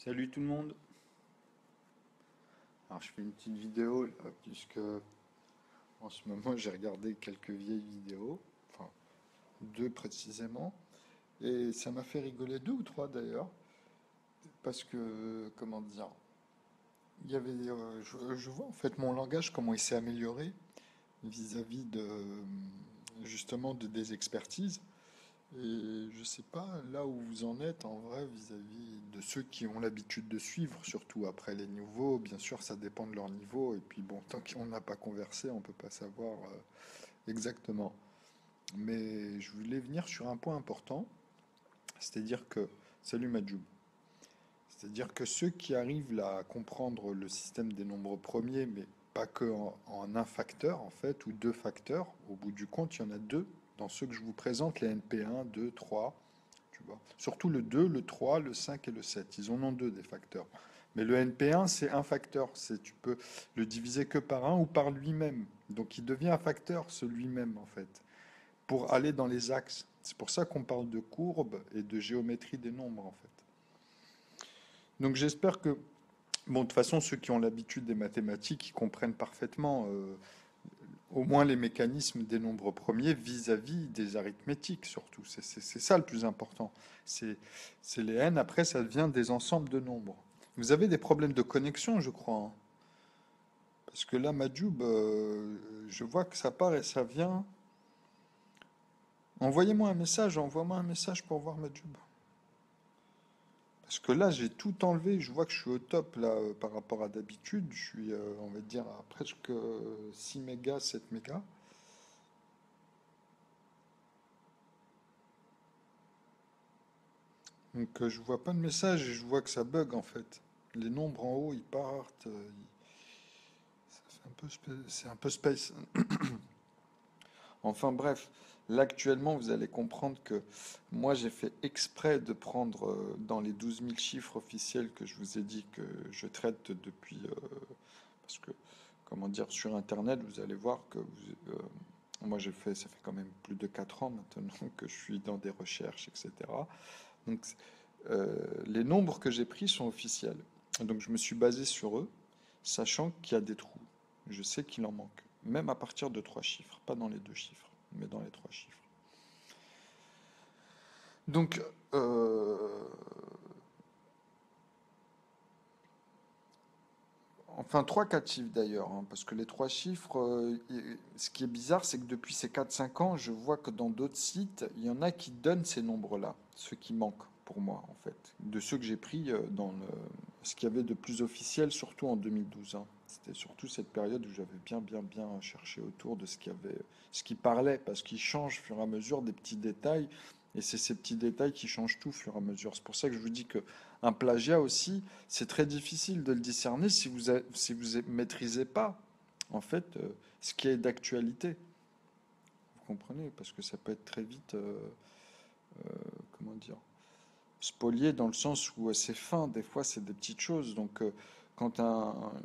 Salut tout le monde. Alors je fais une petite vidéo là, puisque en ce moment j'ai regardé quelques vieilles vidéos, enfin deux précisément, et ça m'a fait rigoler, deux ou trois d'ailleurs, parce que comment dire, il y avait, je vois en fait mon langage comment il s'est amélioré vis-à-vis de justement des expertises. Et je sais pas là où vous en êtes en vrai vis-à-vis de ceux qui ont l'habitude de suivre, surtout après les nouveaux. Bien sûr, ça dépend de leur niveau. Et puis bon, tant qu'on n'a pas conversé, on peut pas savoir exactement. Mais je voulais venir sur un point important, c'est-à-dire que, salut Majoub, c'est-à-dire que ceux qui arrivent là à comprendre le système des nombres premiers, mais pas que en un facteur en fait, ou deux facteurs, au bout du compte, il y en a deux dans ceux que je vous présente, les NP1, 2, 3. Tu vois. Surtout le 2, le 3, le 5 et le 7. Ils en ont deux des facteurs. Mais le NP1, c'est un facteur. Tu peux le diviser que par un ou par lui-même. Donc il devient un facteur, celui-même, en fait, pour aller dans les axes. C'est pour ça qu'on parle de courbe et de géométrie des nombres, en fait. Donc j'espère que, bon, de toute façon, ceux qui ont l'habitude des mathématiques, ils comprennent parfaitement, au moins les mécanismes des nombres premiers vis-à-vis des arithmétiques, surtout. C'est ça le plus important. C'est c'est les n, après, ça devient des ensembles de nombres. Vous avez des problèmes de connexion, je crois, hein. Parce que là, Majoub, je vois que ça part et ça vient. Envoyez-moi un message, envoie-moi un message pour voir Majoub. Parce que là, j'ai tout enlevé, je vois que je suis au top là par rapport à d'habitude. Je suis, on va dire, à presque 6 mégas, 7 mégas. Donc je vois pas de message et je vois que ça bug en fait. Les nombres en haut, ils partent. Ça fait un peu, c'est un peu space. Enfin bref, là actuellement, vous allez comprendre que moi j'ai fait exprès de prendre dans les 12 000 chiffres officiels que je vous ai dit que je traite depuis, parce que, comment dire, sur Internet, vous allez voir que moi j'ai fait, ça fait quand même plus de 4 ans maintenant que je suis dans des recherches, etc. Donc les nombres que j'ai pris sont officiels. Donc je me suis basé sur eux, sachant qu'il y a des trous. Je sais qu'il en manque, même à partir de trois chiffres, pas dans les deux chiffres, mais dans les trois chiffres. Donc, enfin trois, quatre chiffres d'ailleurs, hein, parce que les trois chiffres, ce qui est bizarre, c'est que depuis ces 4 5 ans, je vois que dans d'autres sites, il y en a qui donnent ces nombres-là, ceux qui manquent pour moi, en fait, de ceux que j'ai pris dans ce qu'il y avait de plus officiel, surtout en 2012, hein. C'était surtout cette période où j'avais bien cherché autour de ce qui avait, ce qui parlait, parce qu'il change au fur et à mesure des petits détails, et c'est ces petits détails qui changent tout au fur et à mesure. C'est pour ça que je vous dis que un plagiat aussi, c'est très difficile de le discerner si vous maîtrisez pas, en fait, ce qui est d'actualité. Vous comprenez? Parce que ça peut être très vite, comment dire, spolié dans le sens où c'est fin, des fois c'est des petites choses. Donc quand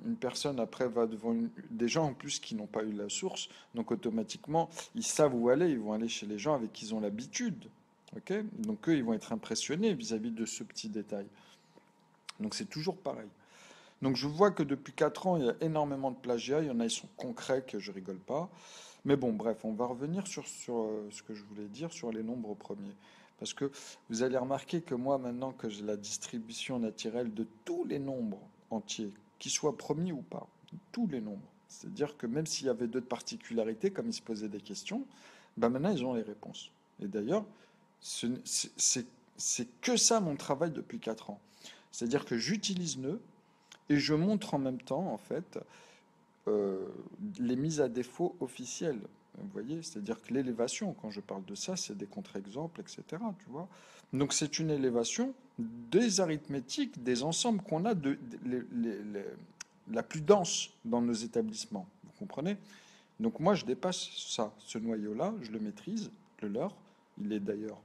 une personne après va devant des gens en plus qui n'ont pas eu la source, donc automatiquement ils savent où aller, ils vont aller chez les gens avec qui ils ont l'habitude. Ok? Donc eux ils vont être impressionnés vis-à-vis de ce petit détail. Donc c'est toujours pareil. Donc je vois que depuis 4 ans il y a énormément de plagiat, il y en a ils sont concrets que je rigole pas. Mais bon, bref, on va revenir sur ce que je voulais dire sur les nombres premiers. Parce que vous allez remarquer que moi, maintenant que j'ai la distribution naturelle de tous les nombres entiers, qu'ils soient premiers ou pas, tous les nombres, c'est-à-dire que même s'il y avait d'autres particularités, comme ils se posaient des questions, ben maintenant ils ont les réponses. Et d'ailleurs, c'est que ça mon travail depuis 4 ans. C'est-à-dire que j'utilise Nœud et je montre en même temps, en fait, euh, les mises à défaut officielles. Vous voyez, c'est-à-dire que l'élévation, quand je parle de ça, c'est des contre-exemples, etc. Tu vois. Donc c'est une élévation des arithmétiques, des ensembles qu'on a la plus dense dans nos établissements. Vous comprenez? Donc moi, je dépasse ça, ce noyau-là, je le maîtrise, le leur. Il est d'ailleurs,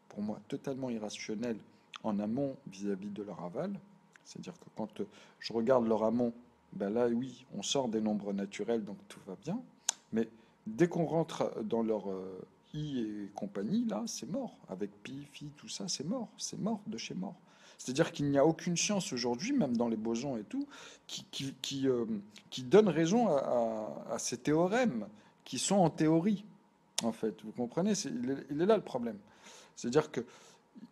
pour moi, totalement irrationnel en amont vis-à-vis de leur aval. C'est-à-dire que quand je regarde leur amont, ben là, oui, on sort des nombres naturels, donc tout va bien. Mais dès qu'on rentre dans leur i et compagnie, là, c'est mort. Avec pi, phi, tout ça, c'est mort. C'est mort de chez mort. C'est-à-dire qu'il n'y a aucune science aujourd'hui, même dans les bosons et tout, qui donne raison à ces théorèmes qui sont en théorie, en fait. Vous comprenez? Il est là le problème. C'est-à-dire que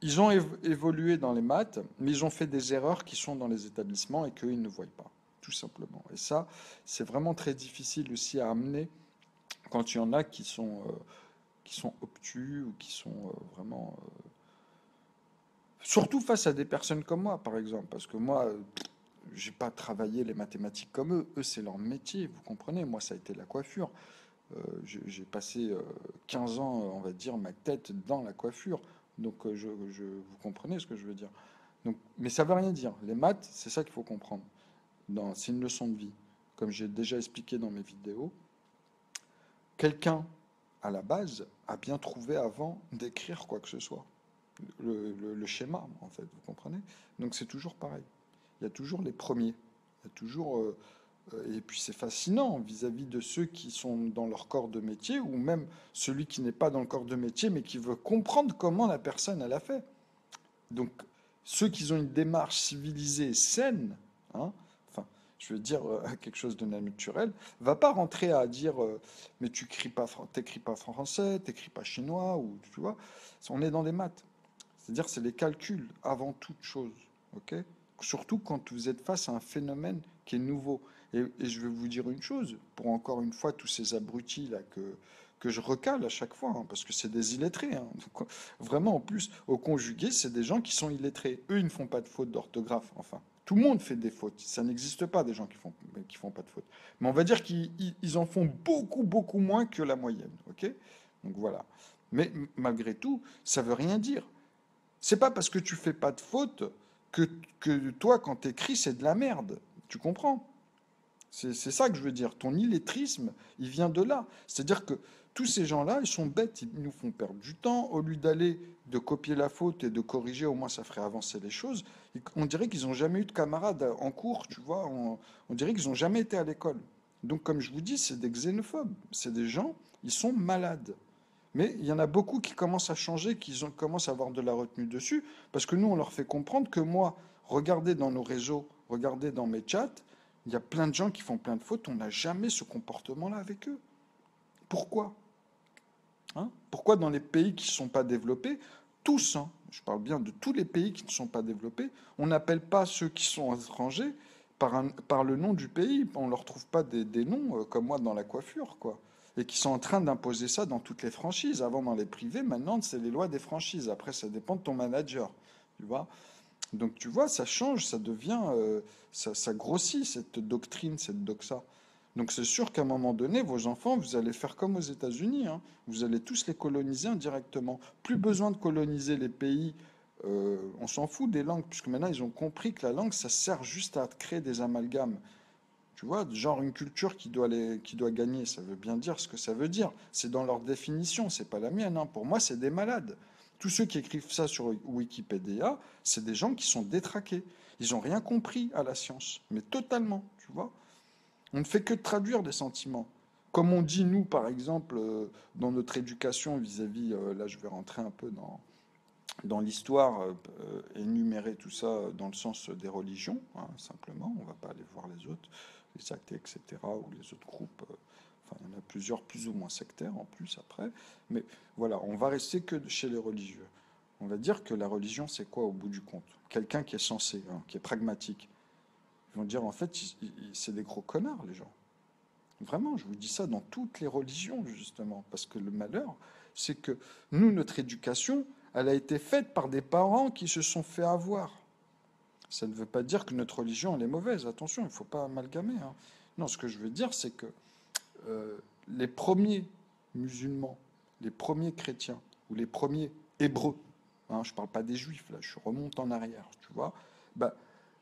ils ont évolué dans les maths, mais ils ont fait des erreurs qui sont dans les établissements et qu'eux, ils ne voient pas, tout simplement. Et ça, c'est vraiment très difficile aussi à amener quand il y en a qui sont obtus ou qui sont vraiment... surtout face à des personnes comme moi, par exemple, parce que moi, j'ai pas travaillé les mathématiques comme eux. Eux, c'est leur métier, vous comprenez. Moi, ça a été la coiffure. J'ai passé 15 ans, on va dire, ma tête dans la coiffure. Donc, vous comprenez ce que je veux dire. Donc, mais ça veut rien dire. Les maths, c'est ça qu'il faut comprendre. C'est une leçon de vie. Comme j'ai déjà expliqué dans mes vidéos, quelqu'un, à la base, a bien trouvé avant d'écrire quoi que ce soit. Le schéma, en fait, vous comprenez? Donc c'est toujours pareil. Il y a toujours les premiers. Il y a toujours, et puis c'est fascinant vis-à-vis de ceux qui sont dans leur corps de métier, ou même celui qui n'est pas dans le corps de métier, mais qui veut comprendre comment la personne elle a fait. Donc ceux qui ont une démarche civilisée et saine, hein, enfin, je veux dire quelque chose de naturel, va pas rentrer à dire mais t'écris pas français, t'écris pas chinois, ou tu vois, on est dans des maths. C'est-à-dire c'est les calculs avant toute chose, ok? Surtout quand vous êtes face à un phénomène qui est nouveau. Et je vais vous dire une chose, pour encore une fois tous ces abrutis là que je recale à chaque fois, hein, parce que c'est des illettrés, hein. Donc, vraiment, en plus, au conjugué, c'est des gens qui sont illettrés. Eux, ils ne font pas de faute d'orthographe. Enfin, tout le monde fait des fautes. Ça n'existe pas des gens qui font pas de fautes. Mais on va dire qu'ils en font beaucoup, beaucoup moins que la moyenne, ok? Donc voilà. Mais malgré tout, ça veut rien dire. C'est pas parce que tu fais pas de faute que, que toi, quand t'écris, c'est de la merde. Tu comprends? C'est ça que je veux dire. Ton illettrisme, il vient de là. C'est-à-dire que tous ces gens-là, ils sont bêtes, ils nous font perdre du temps. Au lieu d'aller de copier la faute et de corriger, au moins ça ferait avancer les choses. On dirait qu'ils n'ont jamais eu de camarades en cours, tu vois. On dirait qu'ils n'ont jamais été à l'école. Donc, comme je vous dis, c'est des xénophobes. C'est des gens, ils sont malades. Mais il y en a beaucoup qui commencent à changer, commencent à avoir de la retenue dessus, parce que nous, on leur fait comprendre que moi, regardez dans nos réseaux, regardez dans mes chats, il y a plein de gens qui font plein de fautes, on n'a jamais ce comportement-là avec eux. Pourquoi? Hein? Pourquoi dans les pays qui ne sont pas développés, tous, hein, je parle bien de tous les pays qui ne sont pas développés, on n'appelle pas ceux qui sont étrangers par le nom du pays, on ne leur trouve pas des noms comme moi dans la coiffure, quoi. Et qui sont en train d'imposer ça dans toutes les franchises. Avant, dans les privés, maintenant, c'est les lois des franchises. Après, ça dépend de ton manager, tu vois. Donc, tu vois, ça change, ça devient, ça grossit, cette doctrine, cette doxa. Donc, c'est sûr qu'à un moment donné, vos enfants, vous allez faire comme aux États-Unis, hein. Vous allez tous les coloniser indirectement. Plus besoin de coloniser les pays, on s'en fout des langues, puisque maintenant, ils ont compris que la langue, ça sert juste à créer des amalgames. Tu vois, genre une culture qui doit gagner, ça veut bien dire ce que ça veut dire. C'est dans leur définition, c'est pas la mienne, hein. Pour moi, c'est des malades. Tous ceux qui écrivent ça sur Wikipédia, c'est des gens qui sont détraqués. Ils n'ont rien compris à la science, mais totalement, tu vois. On ne fait que traduire des sentiments. Comme on dit, nous, par exemple, dans notre éducation vis-à-vis, là je vais rentrer un peu dans l'histoire, énumérer tout ça dans le sens des religions, hein, simplement, on ne va pas aller voir les autres, les athées, etc., ou les autres groupes, enfin il y en a plusieurs plus ou moins sectaires en plus après, mais voilà, on va rester que chez les religieux. On va dire que la religion, c'est quoi au bout du compte? Quelqu'un qui est sensé, hein, qui est pragmatique. Ils vont dire, en fait, c'est des gros connards, les gens. Vraiment, je vous dis ça dans toutes les religions, justement, parce que le malheur, c'est que nous, notre éducation, elle a été faite par des parents qui se sont fait avoir. Ça ne veut pas dire que notre religion, elle est mauvaise, attention, il ne faut pas amalgamer, hein. Non, ce que je veux dire, c'est que euh, les premiers musulmans, les premiers chrétiens, ou les premiers hébreux, hein, je ne parle pas des juifs, là, je remonte en arrière, tu vois, bah,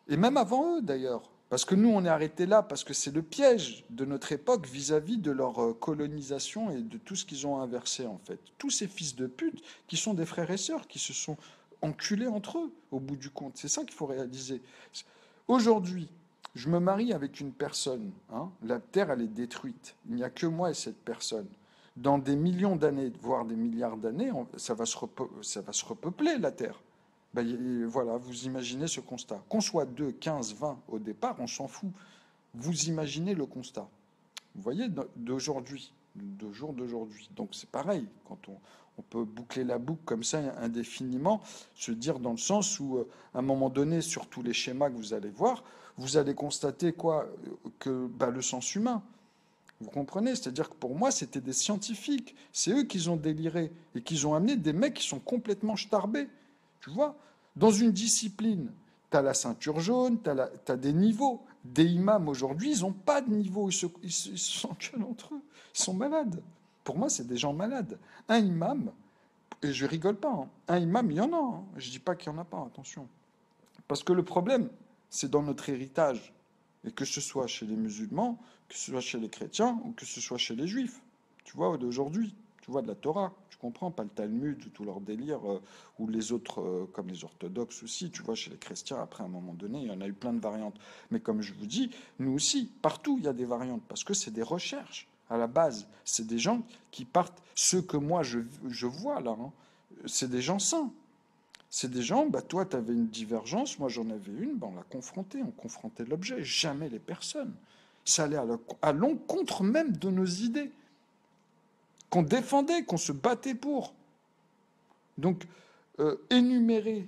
et même avant eux, d'ailleurs. Parce que nous, on est arrêté là, parce que c'est le piège de notre époque vis-à-vis de leur colonisation et de tout ce qu'ils ont inversé, en fait. Tous ces fils de pute qui sont des frères et sœurs, qui se sont enculés entre eux, au bout du compte. C'est ça qu'il faut réaliser. Aujourd'hui, je me marie avec une personne, hein, la Terre, elle est détruite. Il n'y a que moi et cette personne. Dans des millions d'années, voire des milliards d'années, ça va se repeupler, la Terre. Ben, voilà, vous imaginez ce constat. Qu'on soit 2, 15, 20 au départ, on s'en fout. Vous imaginez le constat. Vous voyez, d'aujourd'hui, de jour d'aujourd'hui. Donc c'est pareil, quand on peut boucler la boucle comme ça indéfiniment, se dire dans le sens où, à un moment donné, sur tous les schémas que vous allez voir, vous allez constater quoi? Que bah, le sens humain. Vous comprenez? C'est-à-dire que pour moi, c'était des scientifiques. C'est eux qui ont déliré et qui ont amené des mecs qui sont complètement starbés. Tu vois? Dans une discipline, tu as la ceinture jaune, tu as des niveaux. Des imams aujourd'hui, ils n'ont pas de niveau. Ils se s'engueulent entre eux. Ils sont malades. Pour moi, c'est des gens malades. Un imam, et je rigole pas, hein, un imam, il y en a. Hein. Je dis pas qu'il n'y en a pas, attention. Parce que le problème, c'est dans notre héritage. Et que ce soit chez les musulmans, que ce soit chez les chrétiens, ou que ce soit chez les juifs. Tu vois, d'aujourd'hui. Tu vois, de la Torah. Tu comprends, pas le Talmud, tout leur délire, ou les autres, comme les orthodoxes aussi. Tu vois, chez les chrétiens, après, à un moment donné, il y en a eu plein de variantes. Mais comme je vous dis, nous aussi, partout, il y a des variantes. Parce que c'est des recherches. À la base, c'est des gens qui partent. Ceux que moi, je vois là, hein, c'est des gens sains. C'est des gens, bah toi, tu avais une divergence, moi j'en avais une, bah on l'a confronté, on confrontait l'objet, jamais les personnes. Ça allait à l'encontre même de nos idées, qu'on défendait, qu'on se battait pour. Donc, énumérer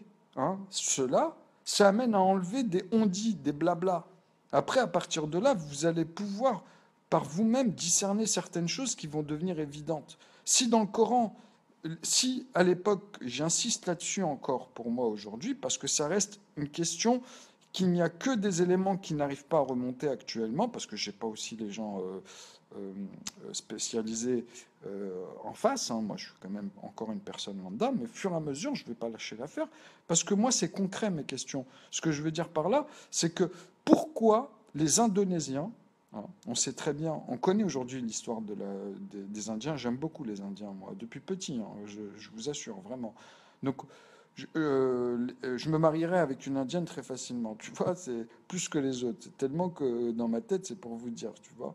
cela, ça amène à enlever des on-dit, des blabla. Après, à partir de là, vous allez pouvoir, par vous-même, discerner certaines choses qui vont devenir évidentes. Si dans le Coran, si à l'époque, j'insiste là-dessus encore pour moi aujourd'hui, parce que ça reste une question qu'il n'y a que des éléments qui n'arrivent pas à remonter actuellement, parce que je n'ai pas aussi les gens spécialisés en face, hein. Moi je suis quand même encore une personne lambda, mais au fur et à mesure, je ne vais pas lâcher l'affaire, parce que moi c'est concret mes questions. Ce que je veux dire par là, c'est que pourquoi les Indonésiens, hein, on sait très bien, on connaît aujourd'hui l'histoire des Indiens. J'aime beaucoup les Indiens, moi, depuis petit, hein, je vous assure, vraiment. Donc, je me marierais avec une Indienne très facilement, tu vois, c'est plus que les autres. Tellement que dans ma tête, c'est pour vous dire, tu vois.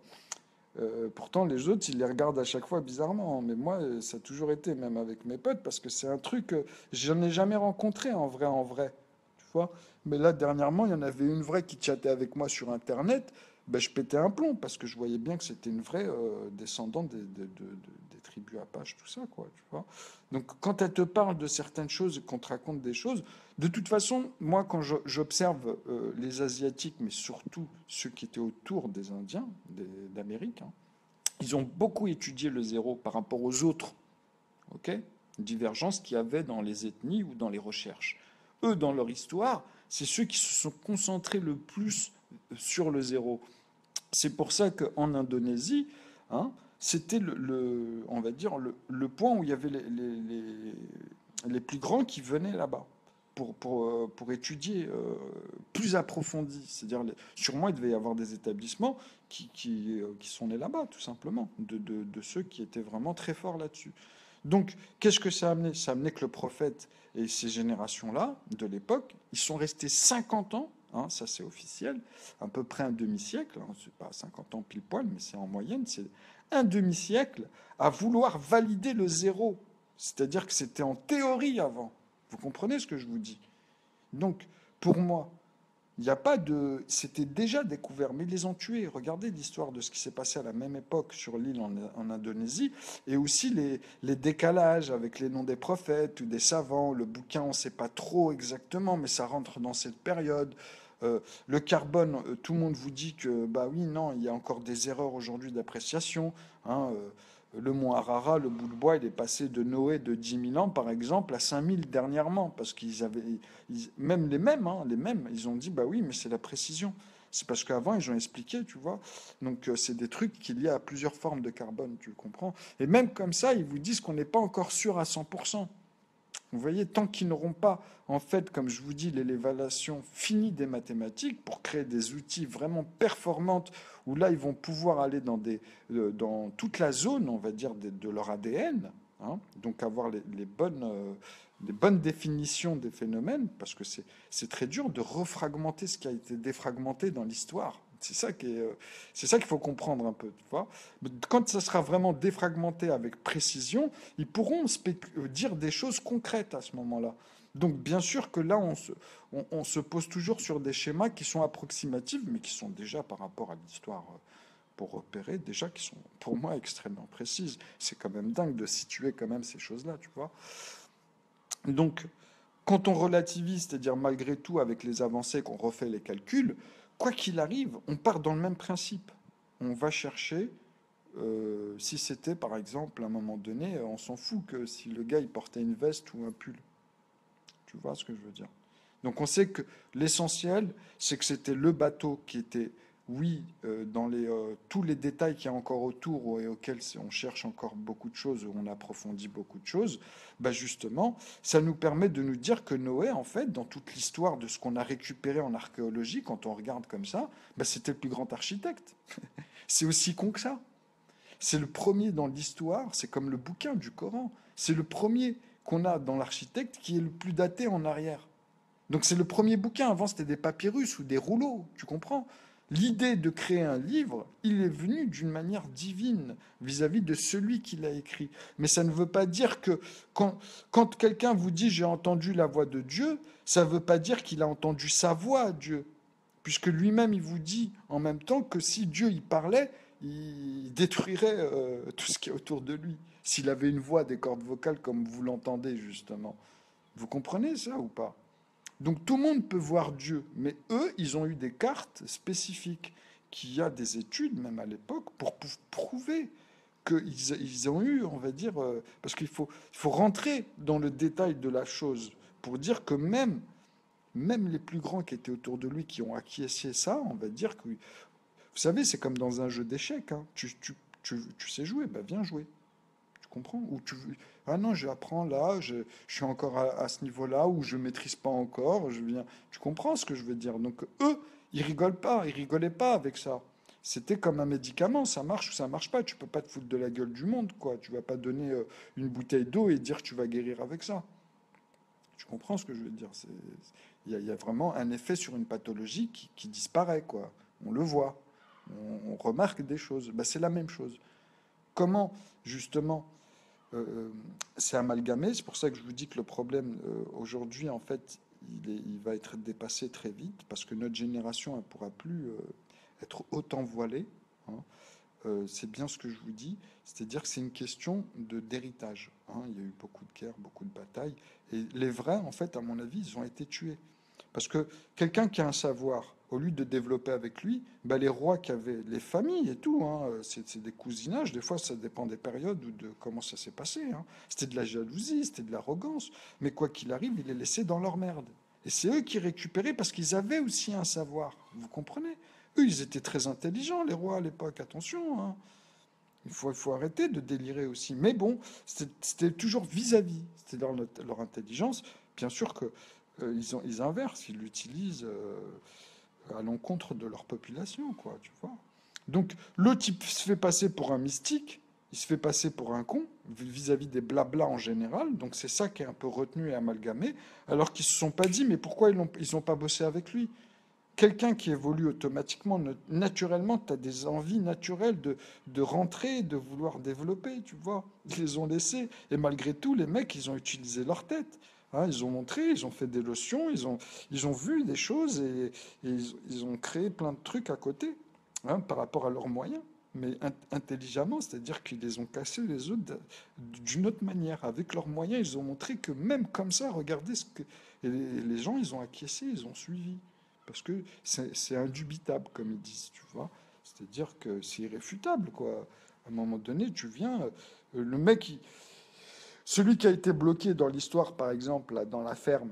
Pourtant, les autres, ils les regardent à chaque fois bizarrement. Mais moi, ça a toujours été, même avec mes potes, parce que c'est un truc que je n'ai jamais rencontré en vrai, en vrai. Tu vois? Mais là, dernièrement, il y en avait une vraie qui chattait avec moi sur Internet. Ben, je pétais un plomb parce que je voyais bien que c'était une vraie descendante des tribus Apaches, tout ça, quoi. Tu vois? Donc, quand elle te parle de certaines choses et qu'on te raconte des choses, de toute façon, moi, quand j'observe les Asiatiques, mais surtout ceux qui étaient autour des Indiens d'Amérique, hein, ils ont beaucoup étudié le zéro par rapport aux autres, ok? Divergences qu'il y avait dans les ethnies ou dans les recherches. Eux, dans leur histoire, c'est ceux qui se sont concentrés le plus sur le zéro. C'est pour ça qu'en Indonésie, hein, c'était on va dire, le point où il y avait les plus grands qui venaient là-bas pour étudier plus approfondi. C'est-à-dire, sûrement, il devait y avoir des établissements qui sont nés là-bas, tout simplement, de ceux qui étaient vraiment très forts là-dessus. Donc, qu'est-ce que ça a amené? Ça a amené que le prophète et ces générations-là, de l'époque, ils sont restés 50 ans, hein, ça c'est officiel, à peu près un demi-siècle, hein, c'est pas 50 ans pile poil, mais c'est en moyenne, c'est un demi-siècle à vouloir valider le zéro. C'est-à-dire que c'était en théorie avant. Vous comprenez ce que je vous dis? Donc, pour moi, il n'y a pas de. C'était déjà découvert, mais ils les ont tués. Regardez l'histoire de ce qui s'est passé à la même époque sur l'île en Indonésie, et aussi les décalages avec les noms des prophètes ou des savants. Le bouquin, on ne sait pas trop exactement, mais ça rentre dans cette période. Le carbone, tout le monde vous dit que, bah oui, non, il y a encore des erreurs aujourd'hui d'appréciation. Hein, le mont Arara, le bout de bois, il est passé de Noé de 10 000 ans, par exemple, à 5 000 dernièrement, parce qu'ils avaient, même les mêmes, ils ont dit, bah oui, mais c'est la précision. C'est parce qu'avant, ils ont expliqué, tu vois. Donc, c'est des trucs qu'il y a à plusieurs formes de carbone, tu le comprends. Et même comme ça, ils vous disent qu'on n'est pas encore sûr à 100%. Vous voyez, tant qu'ils n'auront pas, en fait, comme je vous dis, l'élévation finie des mathématiques pour créer des outils vraiment performantes, où là, ils vont pouvoir aller dans toute la zone, on va dire, de leur ADN, hein, donc avoir les bonnes définitions des phénomènes, parce que c'est très dur de refragmenter ce qui a été défragmenté dans l'histoire. C'est ça qu'il faut comprendre un peu, tu vois. Quand ça sera vraiment défragmenté avec précision, ils pourront dire des choses concrètes à ce moment-là. Donc bien sûr que là, on se pose toujours sur des schémas qui sont approximatifs, mais qui sont déjà par rapport à l'histoire pour repérer, déjà qui sont pour moi extrêmement précises. C'est quand même dingue de situer quand même ces choses-là, tu vois. Donc quand on relativise, c'est-à-dire malgré tout avec les avancées qu'on refait les calculs, quoi qu'il arrive, on part dans le même principe. On va chercher, si c'était par exemple à un moment donné, on s'en fout que si le gars il portait une veste ou un pull. Tu vois ce que je veux dire? Donc on sait que l'essentiel, c'est que c'était le bateau qui était, oui, dans tous les détails qu'il y a encore autour et auxquels on cherche encore beaucoup de choses, où on approfondit beaucoup de choses, bah justement, ça nous permet de nous dire que Noé, en fait, dans toute l'histoire de ce qu'on a récupéré en archéologie, quand on regarde comme ça, bah c'était le plus grand architecte. C'est aussi con que ça. C'est le premier dans l'histoire, c'est comme le bouquin du Coran. C'est le premier qu'on a dans l'architecte qui est le plus daté en arrière. Donc c'est le premier bouquin. Avant, c'était des papyrus ou des rouleaux, tu comprends? L'idée de créer un livre, il est venu d'une manière divine vis-à-vis de celui qui l'a écrit. Mais ça ne veut pas dire que quand quelqu'un vous dit j'ai entendu la voix de Dieu, ça ne veut pas dire qu'il a entendu sa voix à Dieu. Puisque lui-même, il vous dit en même temps que si Dieu y parlait, il détruirait tout ce qui est autour de lui. S'il avait une voix, des cordes vocales comme vous l'entendez justement. Vous comprenez ça ou pas? Donc tout le monde peut voir Dieu, mais eux, ils ont eu des cartes spécifiques, qu'il y a des études, même à l'époque, pour prouver qu'ils ont eu, on va dire, parce qu'il faut rentrer dans le détail de la chose, pour dire que même les plus grands qui étaient autour de lui, qui ont acquiescé ça, on va dire que, vous savez, c'est comme dans un jeu d'échecs, hein. Tu sais jouer, bah viens jouer. Tu comprends? Ou ah non, j'apprends là, je suis encore à ce niveau-là, ou je maîtrise pas encore, je viens. Tu comprends ce que je veux dire? Donc eux, ils rigolent pas, ils rigolaient pas avec ça. C'était comme un médicament, ça marche ou ça marche pas. Tu peux pas te foutre de la gueule du monde, quoi. Tu vas pas donner une bouteille d'eau et dire que tu vas guérir avec ça. Tu comprends ce que je veux dire? Il y a vraiment un effet sur une pathologie qui disparaît, quoi. On le voit, on remarque des choses. Ben, c'est la même chose. Comment, justement, euh, c'est amalgamé. C'est pour ça que je vous dis que le problème aujourd'hui, en fait, il va être dépassé très vite parce que notre génération ne pourra plus être autant voilée, hein. C'est bien ce que je vous dis, c'est-à-dire que c'est une question d'héritage, hein. Il y a eu beaucoup de guerres, beaucoup de batailles, et les vrais, en fait, à mon avis, ils ont été tués. Parce que quelqu'un qui a un savoir, au lieu de développer avec lui, bah, les rois qui avaient les familles et tout, hein, c'est des cousinages, des fois ça dépend des périodes ou de comment ça s'est passé, hein. C'était de la jalousie, c'était de l'arrogance, mais quoi qu'il arrive, il les laissait dans leur merde. Et c'est eux qui récupéraient parce qu'ils avaient aussi un savoir, vous comprenez? Eux, ils étaient très intelligents, les rois à l'époque, attention, hein. Il faut arrêter de délirer aussi. Mais bon, c'était toujours vis-à-vis, c'était leur intelligence. Bien sûr que ils inversent, ils l'utilisent à l'encontre de leur population, quoi, tu vois. Donc, le type se fait passer pour un mystique, il se fait passer pour un con vis-à-vis des blablas en général. Donc, c'est ça qui est un peu retenu et amalgamé, alors qu'ils se sont pas dit, mais pourquoi ils ont pas bossé avec lui? Quelqu'un qui évolue automatiquement, naturellement, tu as des envies naturelles de rentrer, de vouloir développer, tu vois. Ils les ont laissés. Et malgré tout, les mecs, ils ont utilisé leur tête, hein. Ils ont montré, ils ont fait des leçons, ils ont vu des choses et ils ont créé plein de trucs à côté, hein, par rapport à leurs moyens. Mais intelligemment, c'est-à-dire qu'ils les ont cassés les autres d'une autre manière. Avec leurs moyens, ils ont montré que même comme ça, regardez ce que... Et les gens, ils ont acquiescé, ils ont suivi. Parce que c'est indubitable, comme ils disent, tu vois. C'est-à-dire que c'est irréfutable, quoi. À un moment donné, tu viens, le mec, celui qui a été bloqué dans l'histoire, par exemple, là, dans la ferme,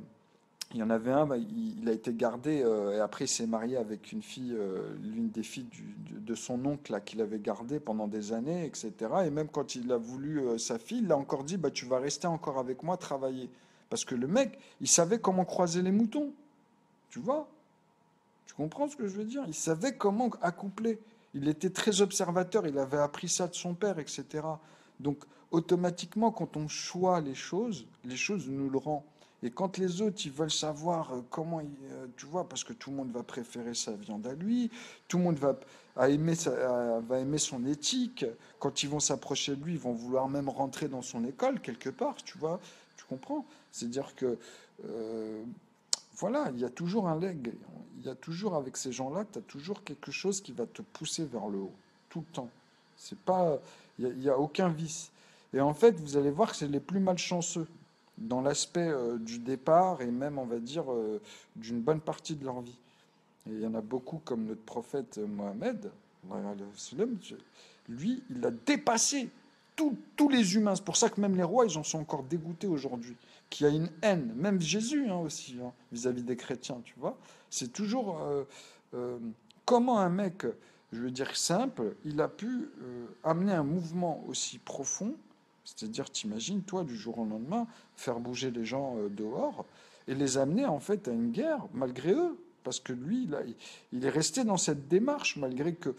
il y en avait un, bah, il a été gardé, et après il s'est marié avec une fille, l'une des filles de son oncle, là, qu'il avait gardé pendant des années, etc. Et même quand il a voulu sa fille, il a encore dit, bah, tu vas rester encore avec moi, travailler. Parce que le mec, il savait comment croiser les moutons, tu vois. Tu comprends ce que je veux dire? Il savait comment accoupler. Il était très observateur, il avait appris ça de son père, etc. Donc, automatiquement, quand on choisit les choses nous le rend. Et quand les autres, ils veulent savoir comment, tu vois, parce que tout le monde va préférer sa viande à lui, tout le monde va aimer son éthique. Quand ils vont s'approcher de lui, ils vont vouloir même rentrer dans son école quelque part, tu vois. Tu comprends? C'est-à-dire que euh, voilà, il y a toujours un leg. Il y a toujours, avec ces gens-là, tu as toujours quelque chose qui va te pousser vers le haut, tout le temps. C'est pas, il y a aucun vice. Et en fait, vous allez voir que c'est les plus malchanceux dans l'aspect du départ et même, on va dire, d'une bonne partie de leur vie. Et il y en a beaucoup comme notre prophète Mohammed, lui, il a dépassé tous les humains. C'est pour ça que même les rois, ils en sont encore dégoûtés aujourd'hui. Qu'il y a une haine, même Jésus aussi, vis-à-vis des chrétiens, tu vois. C'est toujours euh, comment un mec, je veux dire simple, il a pu amener un mouvement aussi profond, c'est-à-dire, t'imagines, toi, du jour au lendemain, faire bouger les gens dehors et les amener en fait à une guerre, malgré eux. Parce que lui, il est resté dans cette démarche, malgré que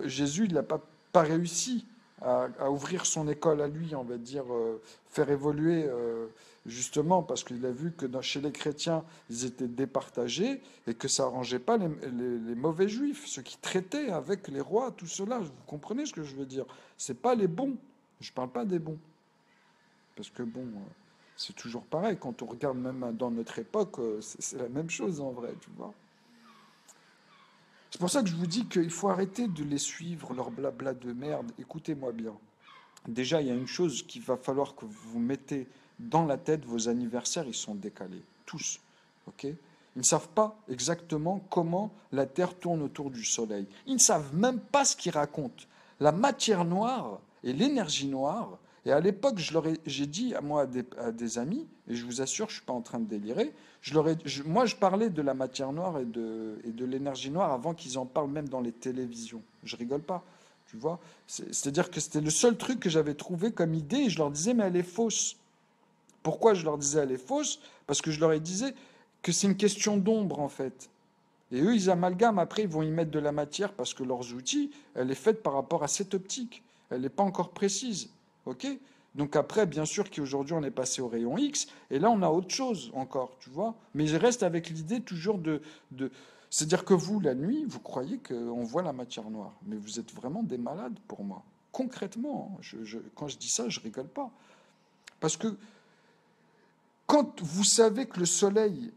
Jésus, il n'a pas réussi à ouvrir son école à lui, on va dire, faire évoluer, justement, parce qu'il a vu que chez les chrétiens, ils étaient départagés et que ça arrangeait pas les mauvais juifs, ceux qui traitaient avec les rois, tout cela. Vous comprenez ce que je veux dire? C'est pas les bons. Je parle pas des bons. Parce que bon, c'est toujours pareil. Quand on regarde même dans notre époque, c'est la même chose en vrai, tu vois. C'est pour ça que je vous dis qu'il faut arrêter de les suivre, leur blabla de merde. Écoutez-moi bien. Déjà, il y a une chose qu'il va falloir que vous mettez dans la tête, vos anniversaires, ils sont décalés. Tous. Ok? Ils ne savent pas exactement comment la Terre tourne autour du Soleil. Ils ne savent même pas ce qu'ils racontent. La matière noire et l'énergie noire, et à l'époque, j'ai dit à moi à des amis, et je vous assure, je ne suis pas en train de délirer, moi je parlais de la matière noire et de l'énergie noire avant qu'ils en parlent même dans les télévisions. Je rigole pas. Tu vois, c'est-à-dire que c'était le seul truc que j'avais trouvé comme idée et je leur disais mais elle est fausse. Pourquoi je leur disais elle est fausse? Parce que je leur disais que c'est une question d'ombre en fait. Et eux ils amalgament, après ils vont y mettre de la matière parce que leurs outils, elle est faite par rapport à cette optique. Elle n'est pas encore précise. Ok? Donc après, bien sûr qu'aujourd'hui on est passé au rayon X, et là on a autre chose encore, tu vois. Mais je reste avec l'idée toujours de, c'est-à-dire que vous, la nuit, vous croyez qu'on voit la matière noire, mais vous êtes vraiment des malades pour moi. Concrètement, quand je dis ça, je rigole pas. Parce que quand vous savez que le soleil,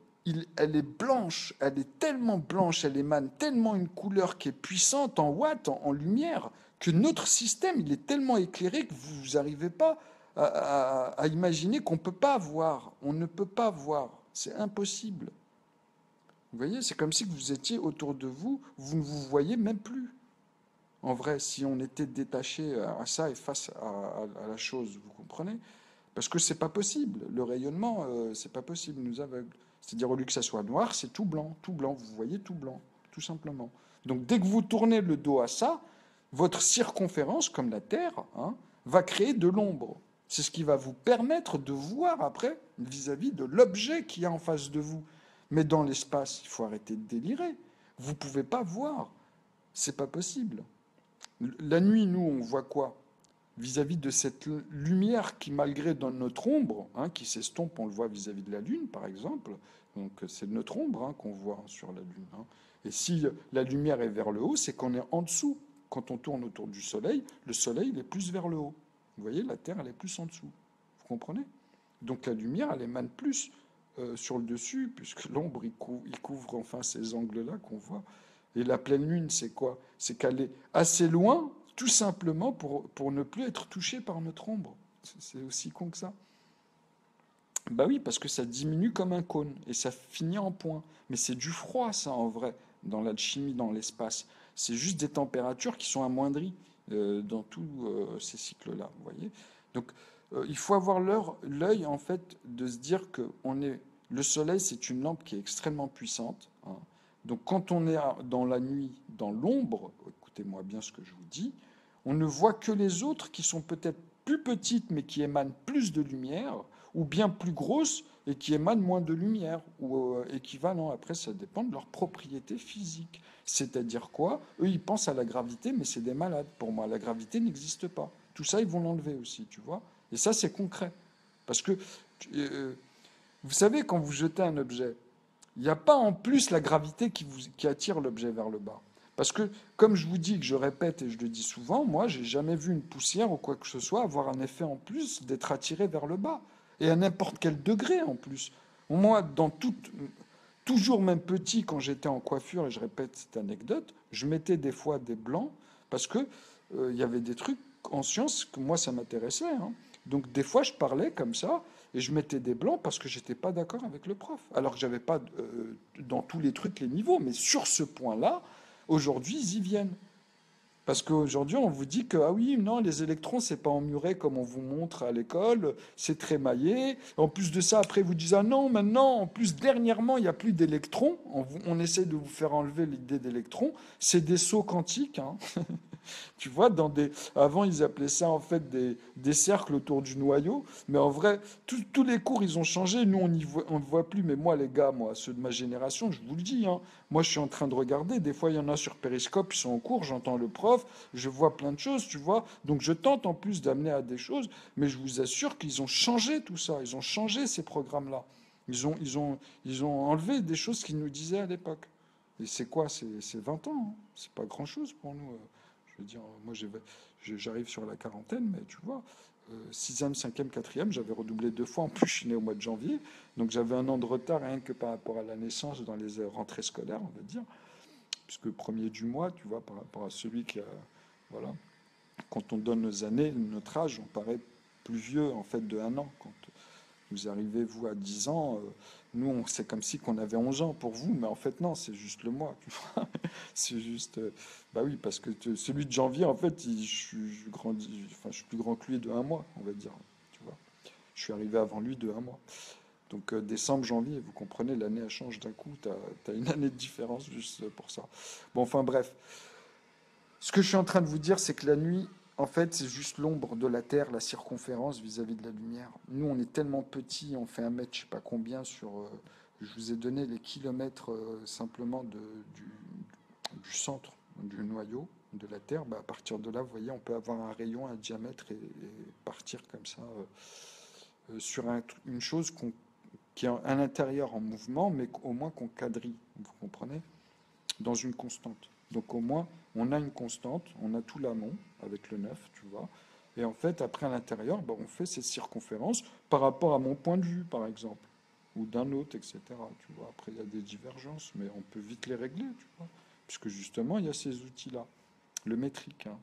elle est blanche, elle est tellement blanche, elle émane tellement une couleur qui est puissante en watts, en lumière, que notre système, il est tellement éclairé que vous n'arrivez pas à imaginer qu'on ne peut pas voir. On ne peut pas voir. C'est impossible. Vous voyez, c'est comme si vous étiez autour de vous, vous ne vous voyez même plus. En vrai, si on était détaché à ça et face à la chose, vous comprenez? Parce que c'est pas possible. Le rayonnement, c'est pas possible, nous aveugle. C'est-à-dire, au lieu que ça soit noir, c'est tout blanc, vous voyez tout blanc, tout simplement. Donc, dès que vous tournez le dos à ça, votre circonférence, comme la Terre, va créer de l'ombre. C'est ce qui va vous permettre de voir après vis-à-vis de l'objet qu'il y a en face de vous. Mais dans l'espace, il faut arrêter de délirer. Vous ne pouvez pas voir. C'est pas possible. La nuit, nous, on voit quoi? Vis-à-vis de cette lumière qui, malgré dans notre ombre, qui s'estompe, on le voit vis-à-vis de la Lune, par exemple. Donc c'est notre ombre qu'on voit sur la Lune. Et si la lumière est vers le haut, c'est qu'on est en dessous. Quand on tourne autour du Soleil, le Soleil il est plus vers le haut. Vous voyez, la Terre, elle est plus en dessous. Vous comprenez? Donc la lumière, elle émane plus sur le dessus, puisque l'ombre, il couvre enfin ces angles-là qu'on voit. Et la pleine lune, c'est quoi? C'est qu'elle est assez loin, tout simplement, pour ne plus être touchée par notre ombre. C'est aussi con que ça. Bah oui, parce que ça diminue comme un cône, et ça finit en point. Mais c'est du froid, ça, en vrai, dans l'alchimie, dans l'espace. C'est juste des températures qui sont amoindries dans tous ces cycles-là, vous voyez? Donc, il faut avoir l'œil, en fait, de se dire que le soleil, c'est une lampe qui est extrêmement puissante. Donc quand on est dans la nuit, dans l'ombre, écoutez-moi bien ce que je vous dis, on ne voit que les autres qui sont peut-être plus petites mais qui émanent plus de lumière, ou bien plus grosses et qui émanent moins de lumière, ou équivalent. Après, ça dépend de leur propriété physique. C'est-à-dire quoi? Eux, ils pensent à la gravité, mais c'est des malades. Pour moi, la gravité n'existe pas. Tout ça, ils vont l'enlever aussi, tu vois. Et ça, c'est concret. Parce que, vous savez, quand vous jetez un objet, il n'y a pas en plus la gravité qui attire l'objet vers le bas. Parce que, comme je vous dis, que je répète et je le dis souvent, moi, j'ai jamais vu une poussière ou quoi que ce soit avoir un effet en plus d'être attirée vers le bas. Et à n'importe quel degré en plus. Moi, toujours même petit, quand j'étais en coiffure, et je répète cette anecdote, je mettais des fois des blancs parce que il y avait des trucs en sciences que moi ça m'intéressait, hein. Donc des fois je parlais comme ça et je mettais des blancs parce que j'étais pas d'accord avec le prof. Alors que j'avais pas dans tous les trucs les niveaux, mais sur ce point-là, aujourd'hui ils y viennent. Parce qu'aujourd'hui, on vous dit que, ah oui, non, les électrons, c'est pas emmuré comme on vous montre à l'école, c'est trémaillé. En plus de ça, après, vous disent, ah non, maintenant, en plus, dernièrement, il n'y a plus d'électrons. On essaie de vous faire enlever l'idée d'électrons. C'est des sauts quantiques, hein. Tu vois, avant, ils appelaient ça en fait des cercles autour du noyau. Mais en vrai, tous les cours, ils ont changé. Nous, on ne voit plus. Mais moi, les gars, moi, ceux de ma génération, je vous le dis, hein, moi, je suis en train de regarder. Des fois, il y en a sur Périscope, ils sont en cours, j'entends le prof, je vois plein de choses, tu vois. Donc, je tente en plus d'amener à des choses. Mais je vous assure qu'ils ont changé tout ça. Ils ont changé ces programmes-là. Ils ont enlevé des choses qu'ils nous disaient à l'époque. Et c'est quoi? C'est 20 ans, hein. C'est pas grand-chose pour nous. Je veux dire, moi j'arrive sur la quarantaine, mais tu vois, sixième, cinquième, quatrième, j'avais redoublé 2 fois. En plus, je suis né au mois de janvier, donc j'avais un an de retard rien que par rapport à la naissance dans les rentrées scolaires, on va dire, puisque le premier du mois, tu vois, par rapport à celui qui a, voilà, quand on donne nos années, notre âge, on paraît plus vieux en fait de 1 an. Quand vous arrivez, vous, à 10 ans, nous, c'est comme si qu'on avait 11 ans pour vous, mais en fait, non, c'est juste le mois. Tu vois. C'est juste. Bah oui, parce que celui de janvier, en fait, enfin, je suis plus grand que lui de 1 mois, on va dire. Tu vois. Je suis arrivé avant lui de 1 mois. Donc, décembre, janvier, vous comprenez, l'année, elle change d'un coup. Tu as une année de différence juste pour ça. Bon, enfin, bref. Ce que je suis en train de vous dire, c'est que la nuit, en fait, c'est juste l'ombre de la Terre, la circonférence vis-à-vis de la lumière. Nous, on est tellement petits, on fait 1 mètre, je sais pas combien sur. Je vous ai donné les kilomètres simplement du centre du noyau de la Terre. Bah, à partir de là, vous voyez, on peut avoir un rayon, un diamètre et partir comme ça sur une chose qui est à l'intérieur en mouvement, mais au moins qu'on quadrille. Vous comprenez? Dans une constante. Donc au moins, on a une constante, on a tout l'amont avec le 9, tu vois. Et en fait, après à l'intérieur, ben, on fait ces circonférences par rapport à mon point de vue, par exemple, ou d'un autre, etc. Tu vois. Après, il y a des divergences, mais on peut vite les régler, tu vois. Puisque justement, il y a ces outils-là. Le métrique, hein,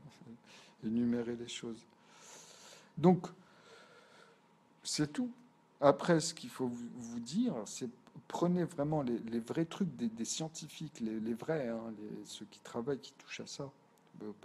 énumérer les choses. Donc, c'est tout. Après, ce qu'il faut vous dire, c'est prenez vraiment les vrais trucs des scientifiques, les vrais, hein, ceux qui travaillent, qui touchent à ça.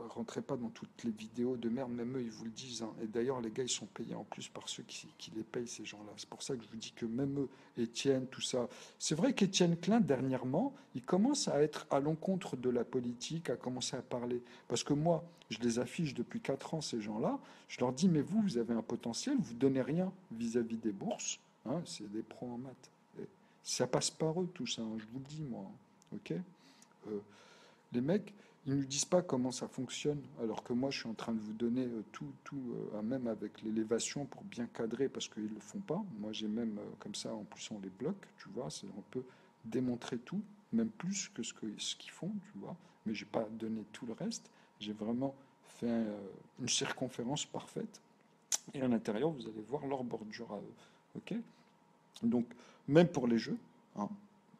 Rentrez pas dans toutes les vidéos de merde, même eux, ils vous le disent, hein. Et d'ailleurs, les gars, ils sont payés en plus par ceux qui les payent, ces gens-là. C'est pour ça que je vous dis que même eux, Étienne, tout ça. C'est vrai qu'Étienne Klein, dernièrement, il commence à être à l'encontre de la politique, à commencer à parler. Parce que moi, je les affiche depuis 4 ans, ces gens-là. Je leur dis, mais vous avez un potentiel, vous donnez rien vis-à-vis des bourses, hein, c'est des pros en maths. Et ça passe par eux, tout ça, hein, je vous le dis, moi, hein. Ok. Les mecs, ils ne nous disent pas comment ça fonctionne, alors que moi, je suis en train de vous donner même avec l'élévation pour bien cadrer, parce qu'ils ne le font pas. Moi, j'ai même, comme ça, en plus, on les bloque, tu vois, on peut démontrer tout, même plus que ce qu'ils font, tu vois. Mais j'ai pas donné tout le reste. J'ai vraiment fait une circonférence parfaite. Et à l'intérieur, vous allez voir leur bordure à eux. Ok. Donc, même pour les jeux, hein,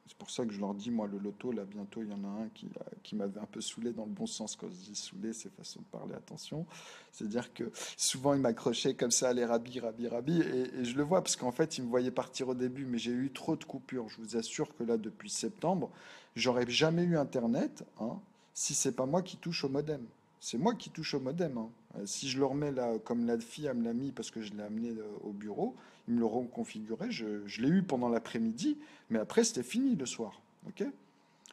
c'est pour ça que je leur dis, moi, le loto, là, bientôt, il y en a un qui m'avait un peu saoulé dans le bon sens. Quand je dis saoulé, c'est façon de parler, attention. C'est-à-dire que souvent, il m'accrochait comme ça, les rabis, rabis, rabis. Et je le vois, parce qu'en fait, il me voyait partir au début, mais j'ai eu trop de coupures. Je vous assure que là, depuis septembre, j'aurais jamais eu Internet, hein, si c'est pas moi qui touche au modem. C'est moi qui touche au modem, hein. Si je le remets là, comme la fille elle me l'a mis parce que je l'ai amené au bureau, ils me l'auront configuré. Je l'ai eu pendant l'après-midi, mais après c'était fini le soir. Ok.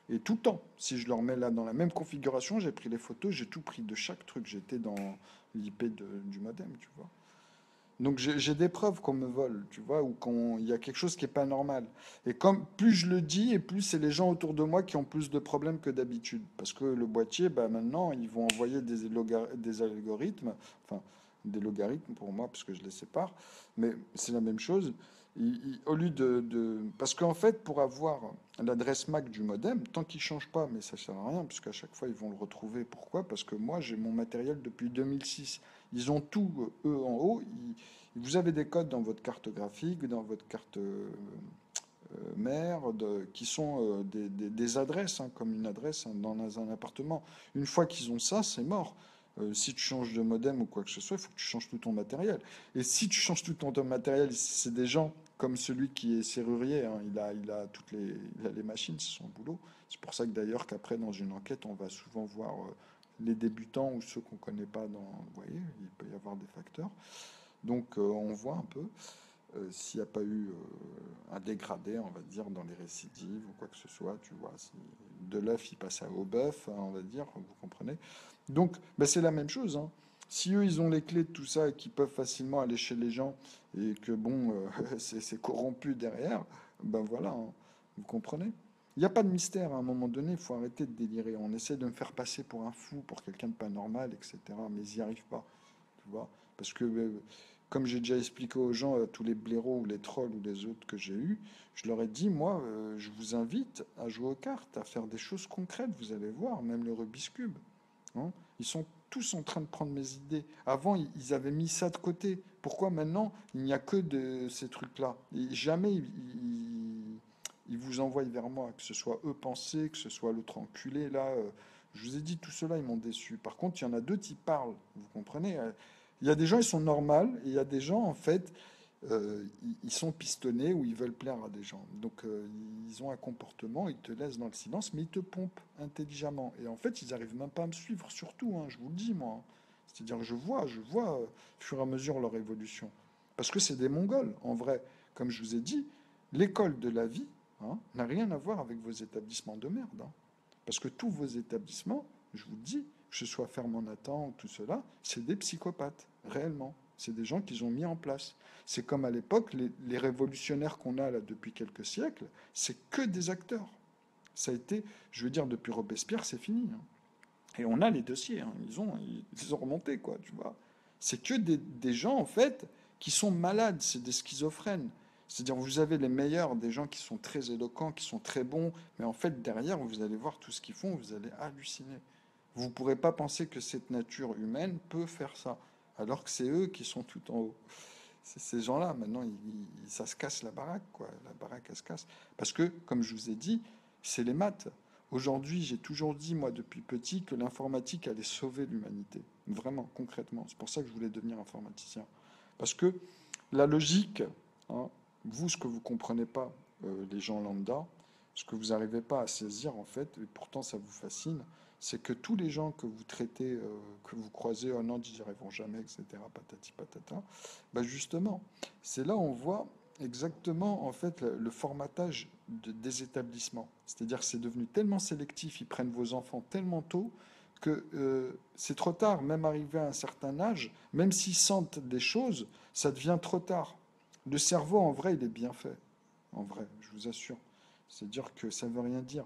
Et tout le temps, si je le remets là dans la même configuration, j'ai pris les photos, j'ai tout pris de chaque truc. J'étais dans l'IP du modem, tu vois. Donc j'ai des preuves qu'on me vole, tu vois, ou il y a quelque chose qui est pas normal. Et comme plus je le dis, et plus c'est les gens autour de moi qui ont plus de problèmes que d'habitude. Parce que le boîtier, bah maintenant, ils vont envoyer des algorithmes, enfin des logarithmes pour moi, parce que je les sépare. Mais c'est la même chose. Au lieu parce qu'en fait, pour avoir l'adresse MAC du modem, tant qu'ils ne changent pas, mais ça sert à rien, parce qu'à chaque fois, ils vont le retrouver. Pourquoi? Parce que moi, j'ai mon matériel depuis 2006. Ils ont tout, eux, en haut. Vous avez des codes dans votre carte graphique, dans votre carte maire, qui sont des adresses, hein, comme une adresse, hein, dans un appartement. Une fois qu'ils ont ça, c'est mort. Si tu changes de modem ou quoi que ce soit, il faut que tu changes tout ton matériel. Et si tu changes tout ton matériel, c'est des gens comme celui qui est serrurier, hein, il a les machines, c'est son boulot. C'est pour ça que d'ailleurs qu'après, dans une enquête, on va souvent voir les débutants ou ceux qu'on ne connaît pas dans... Vous voyez, il peut y avoir des facteurs. Donc on voit un peu s'il n'y a pas eu un dégradé, on va dire, dans les récidives ou quoi que ce soit, tu vois, si de l'œuf il passe au bœuf, hein, on va dire, vous comprenez. Donc ben, c'est la même chose, hein. Si eux ils ont les clés de tout ça et qu'ils peuvent facilement aller chez les gens et que bon, c'est corrompu derrière, ben voilà, hein, vous comprenez. Il n'y a pas de mystère à un moment donné, il faut arrêter de délirer. On essaie de me faire passer pour un fou, pour quelqu'un de pas normal, etc. Mais ils n'y arrivent pas, tu vois. Parce que comme j'ai déjà expliqué aux gens, tous les blaireaux ou les trolls ou les autres que j'ai eus, je leur ai dit, moi, je vous invite à jouer aux cartes, à faire des choses concrètes, vous allez voir, même le Rubik's Cube. Hein. Ils sont tous en train de prendre mes idées. Avant, ils avaient mis ça de côté. Pourquoi maintenant, il n'y a que de ces trucs-là? Et jamais ils vous envoient vers moi, que ce soit eux penser, que ce soit l'autre enculé. Là, je vous ai dit, tout cela, ils m'ont déçu. Par contre, il y en a deux qui parlent, vous comprenez? Il y a des gens, ils sont normaux, et il y a des gens, en fait, ils sont pistonnés ou ils veulent plaire à des gens. Donc, ils ont un comportement, ils te laissent dans le silence, mais ils te pompent intelligemment. Et en fait, ils n'arrivent même pas à me suivre, surtout, hein, je vous le dis, moi. C'est-à-dire que je vois au fur et à mesure leur évolution. Parce que c'est des Mongols, en vrai. Comme je vous ai dit, l'école de la vie, hein, n'a rien à voir avec vos établissements de merde. Hein. Parce que tous vos établissements, je vous le dis, que ce soit Ferme Nathan ou tout cela, c'est des psychopathes, réellement. C'est des gens qu'ils ont mis en place. C'est comme à l'époque, les révolutionnaires qu'on a là depuis quelques siècles, c'est que des acteurs. Ça a été, je veux dire, depuis Robespierre, c'est fini. Hein. Et on a les dossiers, hein. Ils ont remonté, quoi, tu vois. C'est que des gens, en fait, qui sont malades, c'est des schizophrènes. C'est-à-dire, vous avez les meilleurs, des gens qui sont très éloquents, qui sont très bons, mais en fait, derrière, vous allez voir tout ce qu'ils font, vous allez halluciner. Vous ne pourrez pas penser que cette nature humaine peut faire ça, alors que c'est eux qui sont tout en haut. C'est ces gens-là, maintenant, ça se casse la baraque, quoi. La baraque, elle se casse. Parce que, comme je vous ai dit, c'est les maths. Aujourd'hui, j'ai toujours dit, moi, depuis petit, que l'informatique allait sauver l'humanité. Vraiment, concrètement. C'est pour ça que je voulais devenir informaticien. Parce que la logique, hein, vous, ce que vous comprenez pas, les gens lambda, ce que vous n'arrivez pas à saisir, en fait, et pourtant ça vous fascine, c'est que tous les gens que vous traitez, que vous croisez, oh non, ils n'y arriveront jamais, etc., patati patata, bah justement, c'est là où on voit exactement en fait le formatage des établissements. C'est-à-dire que c'est devenu tellement sélectif, ils prennent vos enfants tellement tôt que c'est trop tard, même arrivé à un certain âge, même s'ils sentent des choses, ça devient trop tard. Le cerveau, en vrai, il est bien fait, en vrai, je vous assure. C'est-à-dire que ça ne veut rien dire.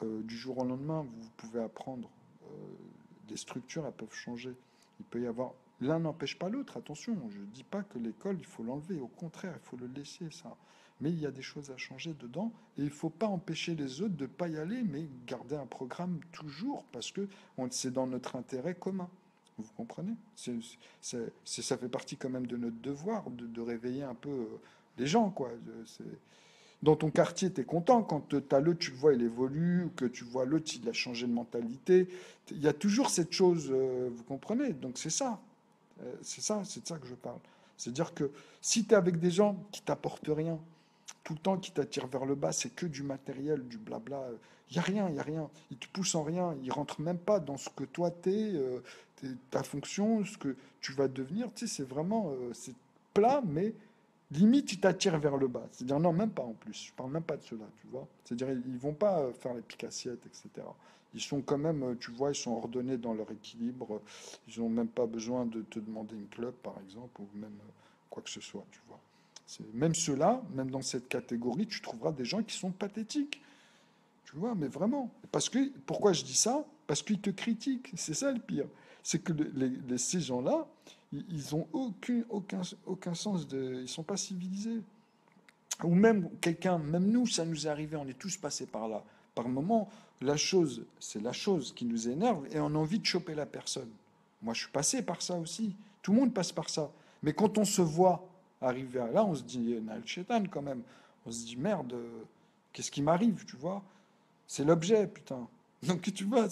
Du jour au lendemain, vous pouvez apprendre. Les structures, elles peuvent changer. Il peut y avoir... L'un n'empêche pas l'autre, attention. Je ne dis pas que l'école, il faut l'enlever. Au contraire, il faut le laisser, ça. Mais il y a des choses à changer dedans. Et il ne faut pas empêcher les autres de ne pas y aller, mais garder un programme toujours, parce que c'est dans notre intérêt commun. Vous comprenez? Ça fait partie quand même de notre devoir de réveiller un peu les gens, quoi. Dans ton quartier, tu es content quand tu as l'autre, tu le vois, il évolue, que tu vois l'autre, il a changé de mentalité. Il y a toujours cette chose, vous comprenez? Donc c'est ça. C'est de ça que je parle. C'est-à-dire que si tu es avec des gens qui t'apportent rien, tout le temps qui t'attirent vers le bas, c'est que du matériel, du blabla. Il n'y a rien, il n'y a rien. Ils te poussent en rien. Ils rentrent même pas dans ce que toi t'es, ta fonction, ce que tu vas devenir. Tu sais, c'est vraiment c'est plat, mais limite, ils t'attirent vers le bas. C'est-à-dire, non, même pas en plus. Je parle même pas de cela, tu vois. C'est-à-dire, ils vont pas faire les piques-assiettes, etc. Ils sont quand même, tu vois, ils sont ordonnés dans leur équilibre. Ils n'ont même pas besoin de te demander une clope, par exemple, ou même quoi que ce soit, tu vois. Même ceux-là, même dans cette catégorie, tu trouveras des gens qui sont pathétiques. Tu vois, mais vraiment. Parce que, pourquoi je dis ça? Parce qu'ils te critiquent. C'est ça le pire. C'est que ces gens-là, ils ont aucun sens de. Ils sont pas civilisés. Ou même quelqu'un, même nous, ça nous est arrivé, on est tous passés par là. Par moment, la chose, c'est la chose qui nous énerve et on a envie de choper la personne. Moi, je suis passé par ça aussi. Tout le monde passe par ça. Mais quand on se voit arriver à là, on se dit, Nal Shetan quand même. On se dit, merde, qu'est-ce qui m'arrive, tu vois? C'est l'objet, putain. Donc, tu vois,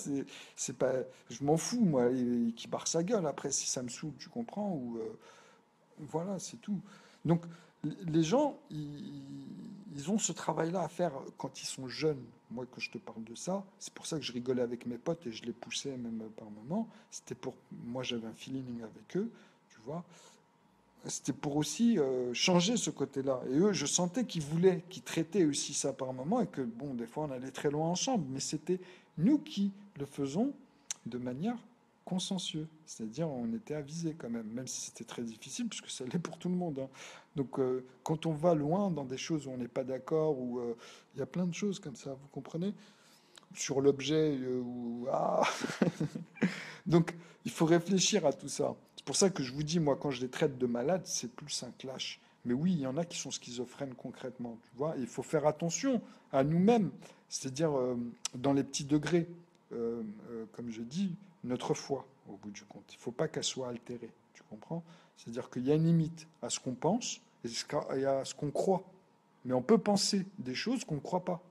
c'est pas, je m'en fous, moi, qui barre sa gueule après, si ça me saoule, tu comprends? Ou, voilà, c'est tout. Donc, les gens, ils ont ce travail-là à faire quand ils sont jeunes. Moi, quand je te parle de ça, c'est pour ça que je rigolais avec mes potes et je les poussais même par moments. C'était pour, moi, j'avais un feeling avec eux, tu vois. C'était pour aussi changer ce côté-là. Et eux, je sentais qu'ils voulaient, qu'ils traitaient aussi ça par moment et que, bon, des fois, on allait très loin ensemble. Mais c'était nous qui le faisons de manière consensueuse. C'est-à-dire, on était avisés quand même si c'était très difficile, puisque ça l'est pour tout le monde. Hein. Donc, quand on va loin dans des choses où on n'est pas d'accord, où il y a plein de choses comme ça, vous comprenez? Sur l'objet, ou... Ah donc, il faut réfléchir à tout ça. C'est pour ça que je vous dis, moi, quand je les traite de malades, c'est plus un clash. Mais oui, il y en a qui sont schizophrènes concrètement, tu vois. Et il faut faire attention à nous-mêmes, c'est-à-dire dans les petits degrés. Comme je dis, notre foi, au bout du compte. Il ne faut pas qu'elle soit altérée, tu comprends? C'est-à-dire qu'il y a une limite à ce qu'on pense et à ce qu'on croit. Mais on peut penser des choses qu'on ne croit pas.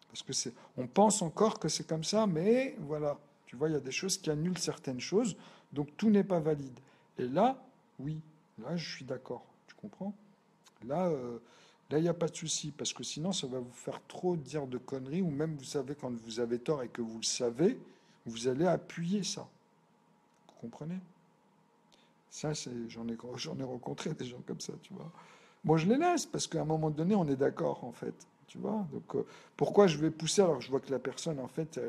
Parce que on pense encore que c'est comme ça, mais voilà. Tu vois, il y a des choses qui annulent certaines choses, donc tout n'est pas valide. Et là, oui, là, je suis d'accord. Tu comprends? Là, là, il n'y a pas de souci, parce que sinon, ça va vous faire trop dire de conneries, ou même, vous savez, quand vous avez tort et que vous le savez, vous allez appuyer ça. Vous comprenez? Ça, j'en ai rencontré des gens comme ça, tu vois. Moi, je les laisse parce qu'à un moment donné, on est d'accord, en fait. Tu vois? Donc, pourquoi je vais pousser alors que je vois que la personne, en fait,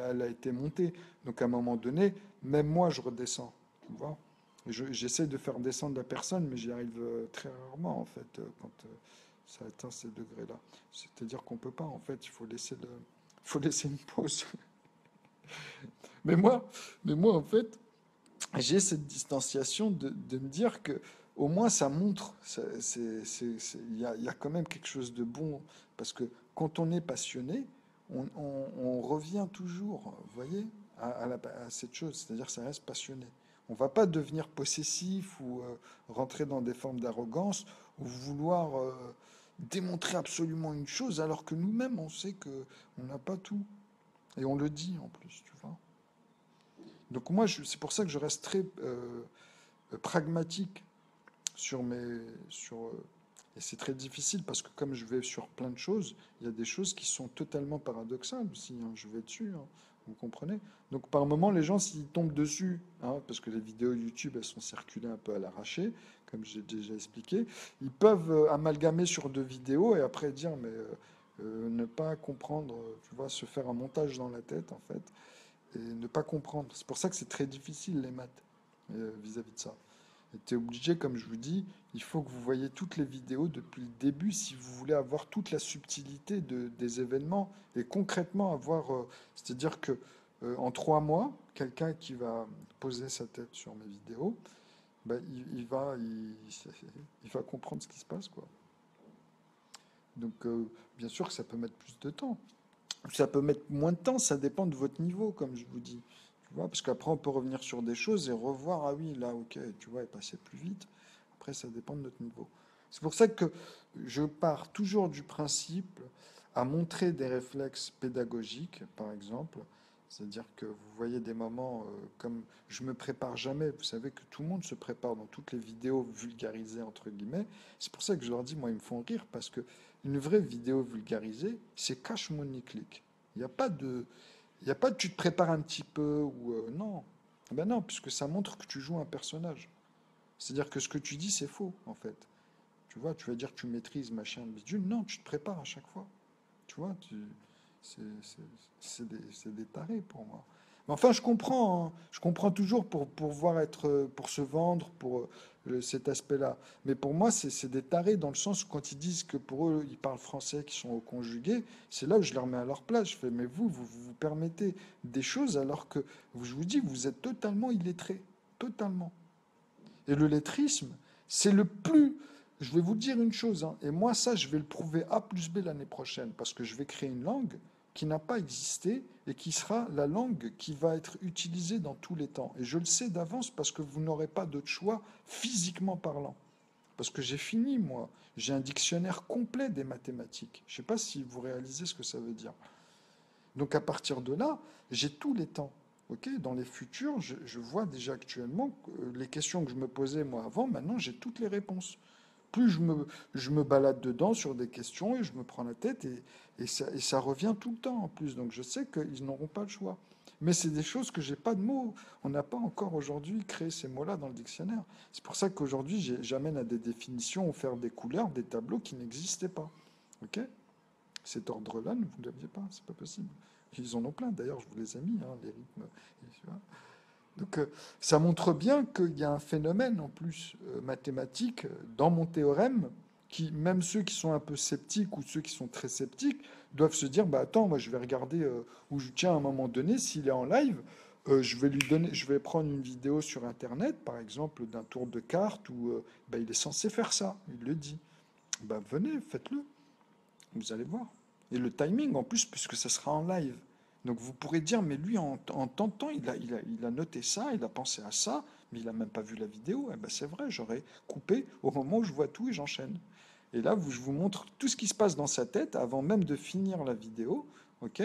elle a été montée. Donc, à un moment donné, même moi, je redescends. Tu vois? J'essaie de faire descendre la personne, mais j'y arrive très rarement, en fait, quand ça atteint ces degrés-là. C'est-à-dire qu'on peut pas, en fait, il faut laisser une pause. Mais moi, en fait, j'ai cette distanciation de me dire que au moins ça montre, il y a quand même quelque chose de bon, parce que quand on est passionné, on revient toujours, vous voyez, à cette chose, c'est-à-dire ça reste passionné. On va pas devenir possessif ou rentrer dans des formes d'arrogance ou vouloir démontrer absolument une chose alors que nous-mêmes on sait que on n'a pas tout et on le dit en plus, tu vois. Donc moi, c'est pour ça que je reste très pragmatique sur mes... et c'est très difficile parce que comme je vais sur plein de choses, il y a des choses qui sont totalement paradoxales aussi. Hein, je vais dessus, hein, vous comprenez? Donc par moment, les gens, s'ils tombent dessus, hein, parce que les vidéos YouTube, elles sont circulées un peu à l'arraché, comme j'ai déjà expliqué, ils peuvent amalgamer sur deux vidéos et après dire, mais ne pas comprendre, tu vois, se faire un montage dans la tête, en fait et ne pas comprendre. C'est pour ça que c'est très difficile les maths vis-à-vis de ça. Et tu es obligé, comme je vous dis, il faut que vous voyez toutes les vidéos depuis le début si vous voulez avoir toute la subtilité des événements et concrètement avoir, c'est-à-dire que en 3 mois, quelqu'un qui va poser sa tête sur mes vidéos, ben, il va comprendre ce qui se passe, quoi. Donc, bien sûr que ça peut mettre plus de temps. Ça peut mettre moins de temps, ça dépend de votre niveau, comme je vous dis. Tu vois, parce qu'après, on peut revenir sur des choses et revoir, ah oui, là, ok, tu vois, et passer plus vite. Après, ça dépend de notre niveau. C'est pour ça que je pars toujours du principe à montrer des réflexes pédagogiques, par exemple. C'est-à-dire que vous voyez des moments comme je me prépare jamais. Vous savez que tout le monde se prépare dans toutes les vidéos vulgarisées, entre guillemets. C'est pour ça que je leur dis, moi, ils me font rire parce que une vraie vidéo vulgarisée, c'est cash money click. Il n'y a pas de, il y a pas de tu te prépares un petit peu ou non. Ben non, puisque ça montre que tu joues un personnage. C'est-à-dire que ce que tu dis, c'est faux, en fait. Tu vois, tu vas dire que tu maîtrises machin bidule. Non, tu te prépares à chaque fois. Tu vois, c'est c'est des tarés pour moi. Mais enfin, je comprends, hein. Je comprends toujours pour voir être, pour se vendre, pour cet aspect-là. Mais pour moi, c'est des tarés dans le sens où quand ils disent que pour eux, ils parlent français, qu'ils sont au conjugué, c'est là où je les remets à leur place. Je fais, mais vous permettez des choses alors que, je vous dis, vous êtes totalement illettrés. Totalement. Et le lettrisme, c'est le plus... Je vais vous dire une chose, hein, et moi ça, je vais le prouver A plus B l'année prochaine, parce que je vais créer une langue qui n'a pas existé et qui sera la langue qui va être utilisée dans tous les temps. Et je le sais d'avance parce que vous n'aurez pas d'autre choix physiquement parlant. Parce que j'ai fini, moi. J'ai un dictionnaire complet des mathématiques. Je ne sais pas si vous réalisez ce que ça veut dire. Donc à partir de là, j'ai tous les temps. Ok, dans les futurs, je vois déjà actuellement que les questions que je me posais moi avant, maintenant j'ai toutes les réponses. Plus je me balade dedans sur des questions et je me prends la tête et ça revient tout le temps en plus. Donc je sais qu'ils n'auront pas le choix. Mais c'est des choses que j'ai pas de mots. On n'a pas encore aujourd'hui créé ces mots-là dans le dictionnaire. C'est pour ça qu'aujourd'hui j'amène à des définitions ou faire des couleurs, des tableaux qui n'existaient pas. Ok? Cet ordre-là, vous ne l'aviez pas, c'est pas possible. Ils en ont plein, d'ailleurs, je vous les ai mis, hein, les rythmes. Donc, ça montre bien qu'il y a un phénomène en plus mathématique dans mon théorème qui, même ceux qui sont un peu sceptiques ou ceux qui sont très sceptiques, doivent se dire, bah attends, moi je vais regarder où je tiens à un moment donné, s'il est en live, je vais lui donner, je vais prendre une vidéo sur Internet, par exemple, d'un tour de carte où bah, il est censé faire ça, il le dit. Bah venez, faites-le. Vous allez voir. Et le timing en plus, puisque ça sera en live. Donc vous pourrez dire, mais lui, en tant de temps, il a noté ça, il a pensé à ça, mais il n'a même pas vu la vidéo. Eh ben c'est vrai, j'aurais coupé au moment où je vois tout et j'enchaîne. Et là, je vous montre tout ce qui se passe dans sa tête avant même de finir la vidéo. Ok.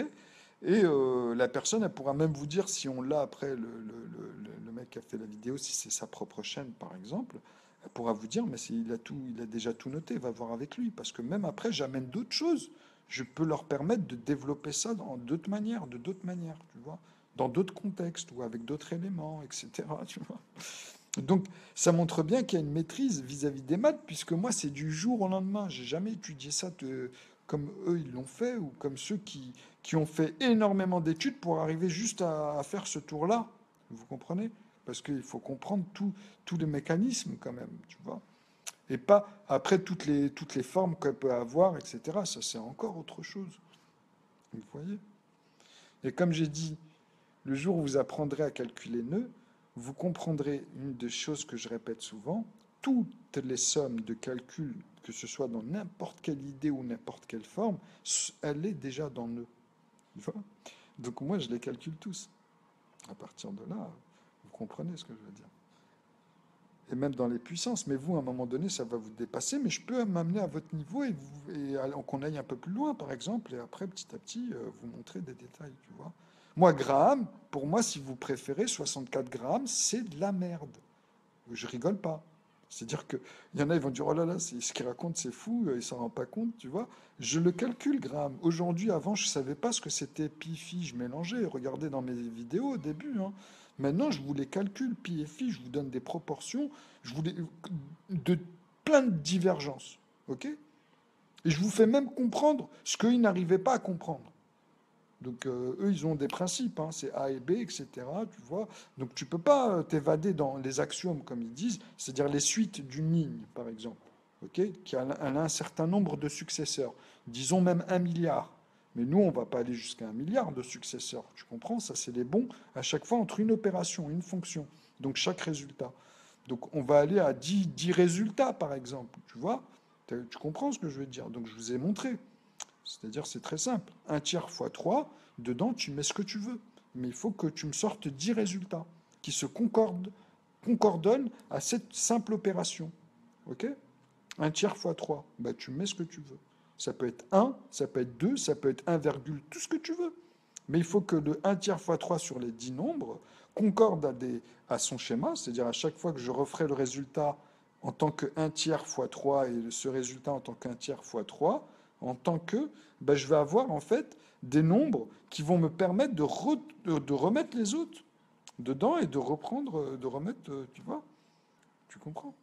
Et la personne, elle pourra même vous dire si on l'a après, le mec qui a fait la vidéo, si c'est sa propre chaîne par exemple, elle pourra vous dire, mais il a déjà tout noté, va voir avec lui. Parce que même après, j'amène d'autres choses. Je peux leur permettre de développer ça de d'autres manières, tu vois, dans d'autres contextes ou avec d'autres éléments, etc. Tu vois. Donc, ça montre bien qu'il y a une maîtrise vis-à-vis des maths, puisque moi, c'est du jour au lendemain. J'ai jamais étudié ça comme eux, ils l'ont fait, ou comme ceux qui ont fait énormément d'études pour arriver juste à faire ce tour-là. Vous comprenez? Parce qu'il faut comprendre tous les mécanismes quand même, tu vois. Et pas après toutes les formes qu'elle peut avoir, etc. Ça, c'est encore autre chose. Vous voyez? Et comme j'ai dit, le jour où vous apprendrez à calculer nœuds, vous comprendrez une des choses que je répète souvent, toutes les sommes de calcul, que ce soit dans n'importe quelle idée ou n'importe quelle forme, elle est déjà dans nœuds. Donc moi, je les calcule tous. À partir de là, vous comprenez ce que je veux dire. Et même dans les puissances. Mais vous, à un moment donné, ça va vous dépasser, mais je peux m'amener à votre niveau et qu'on aille un peu plus loin, par exemple, et après, petit à petit, vous montrer des détails, tu vois. Moi, Graham, pour moi, si vous préférez, 64 grammes, c'est de la merde. Je rigole pas. C'est-à-dire qu'il y en a, ils vont dire, oh là là, ce qu'il raconte, c'est fou, il s'en rend pas compte, tu vois. Je le calcule, Graham. Aujourd'hui, avant, je savais pas ce que c'était pi, phi, je mélangeais. Regardez dans mes vidéos au début, hein. Maintenant, je vous les calcule, pi et phi, je vous donne des proportions, je vous les, de plein de divergences, ok? Et je vous fais même comprendre ce qu'ils n'arrivaient pas à comprendre. Donc eux, ils ont des principes, hein, c'est A et B, etc. Tu vois. Donc tu peux pas t'évader dans les axiomes, comme ils disent, c'est-à-dire les suites d'une ligne, par exemple, ok, qui a un certain nombre de successeurs, disons même 1 milliard. Mais nous, on va pas aller jusqu'à 1 milliard de successeurs. Tu comprends? Ça, c'est les bons à chaque fois entre une opération, une fonction. Donc chaque résultat. Donc on va aller à 10 résultats, par exemple. Tu vois? Tu comprends ce que je veux dire? Donc je vous ai montré. C'est-à-dire, c'est très simple. 1 tiers fois 3, dedans, tu mets ce que tu veux. Mais il faut que tu me sortes 10 résultats qui se concordonnent à cette simple opération. OK? 1 tiers fois 3, bah, tu mets ce que tu veux. Ça peut être 1, ça peut être 2, ça peut être 1, tout ce que tu veux. Mais il faut que le 1 tiers fois 3 sur les 10 nombres concorde à son schéma, c'est-à-dire à chaque fois que je referai le résultat en tant que 1 tiers fois 3 et ce résultat en tant qu'1 tiers fois 3, en tant que, ben, je vais avoir en fait des nombres qui vont me permettre de remettre les autres dedans et de reprendre, de remettre, tu vois, tu comprends?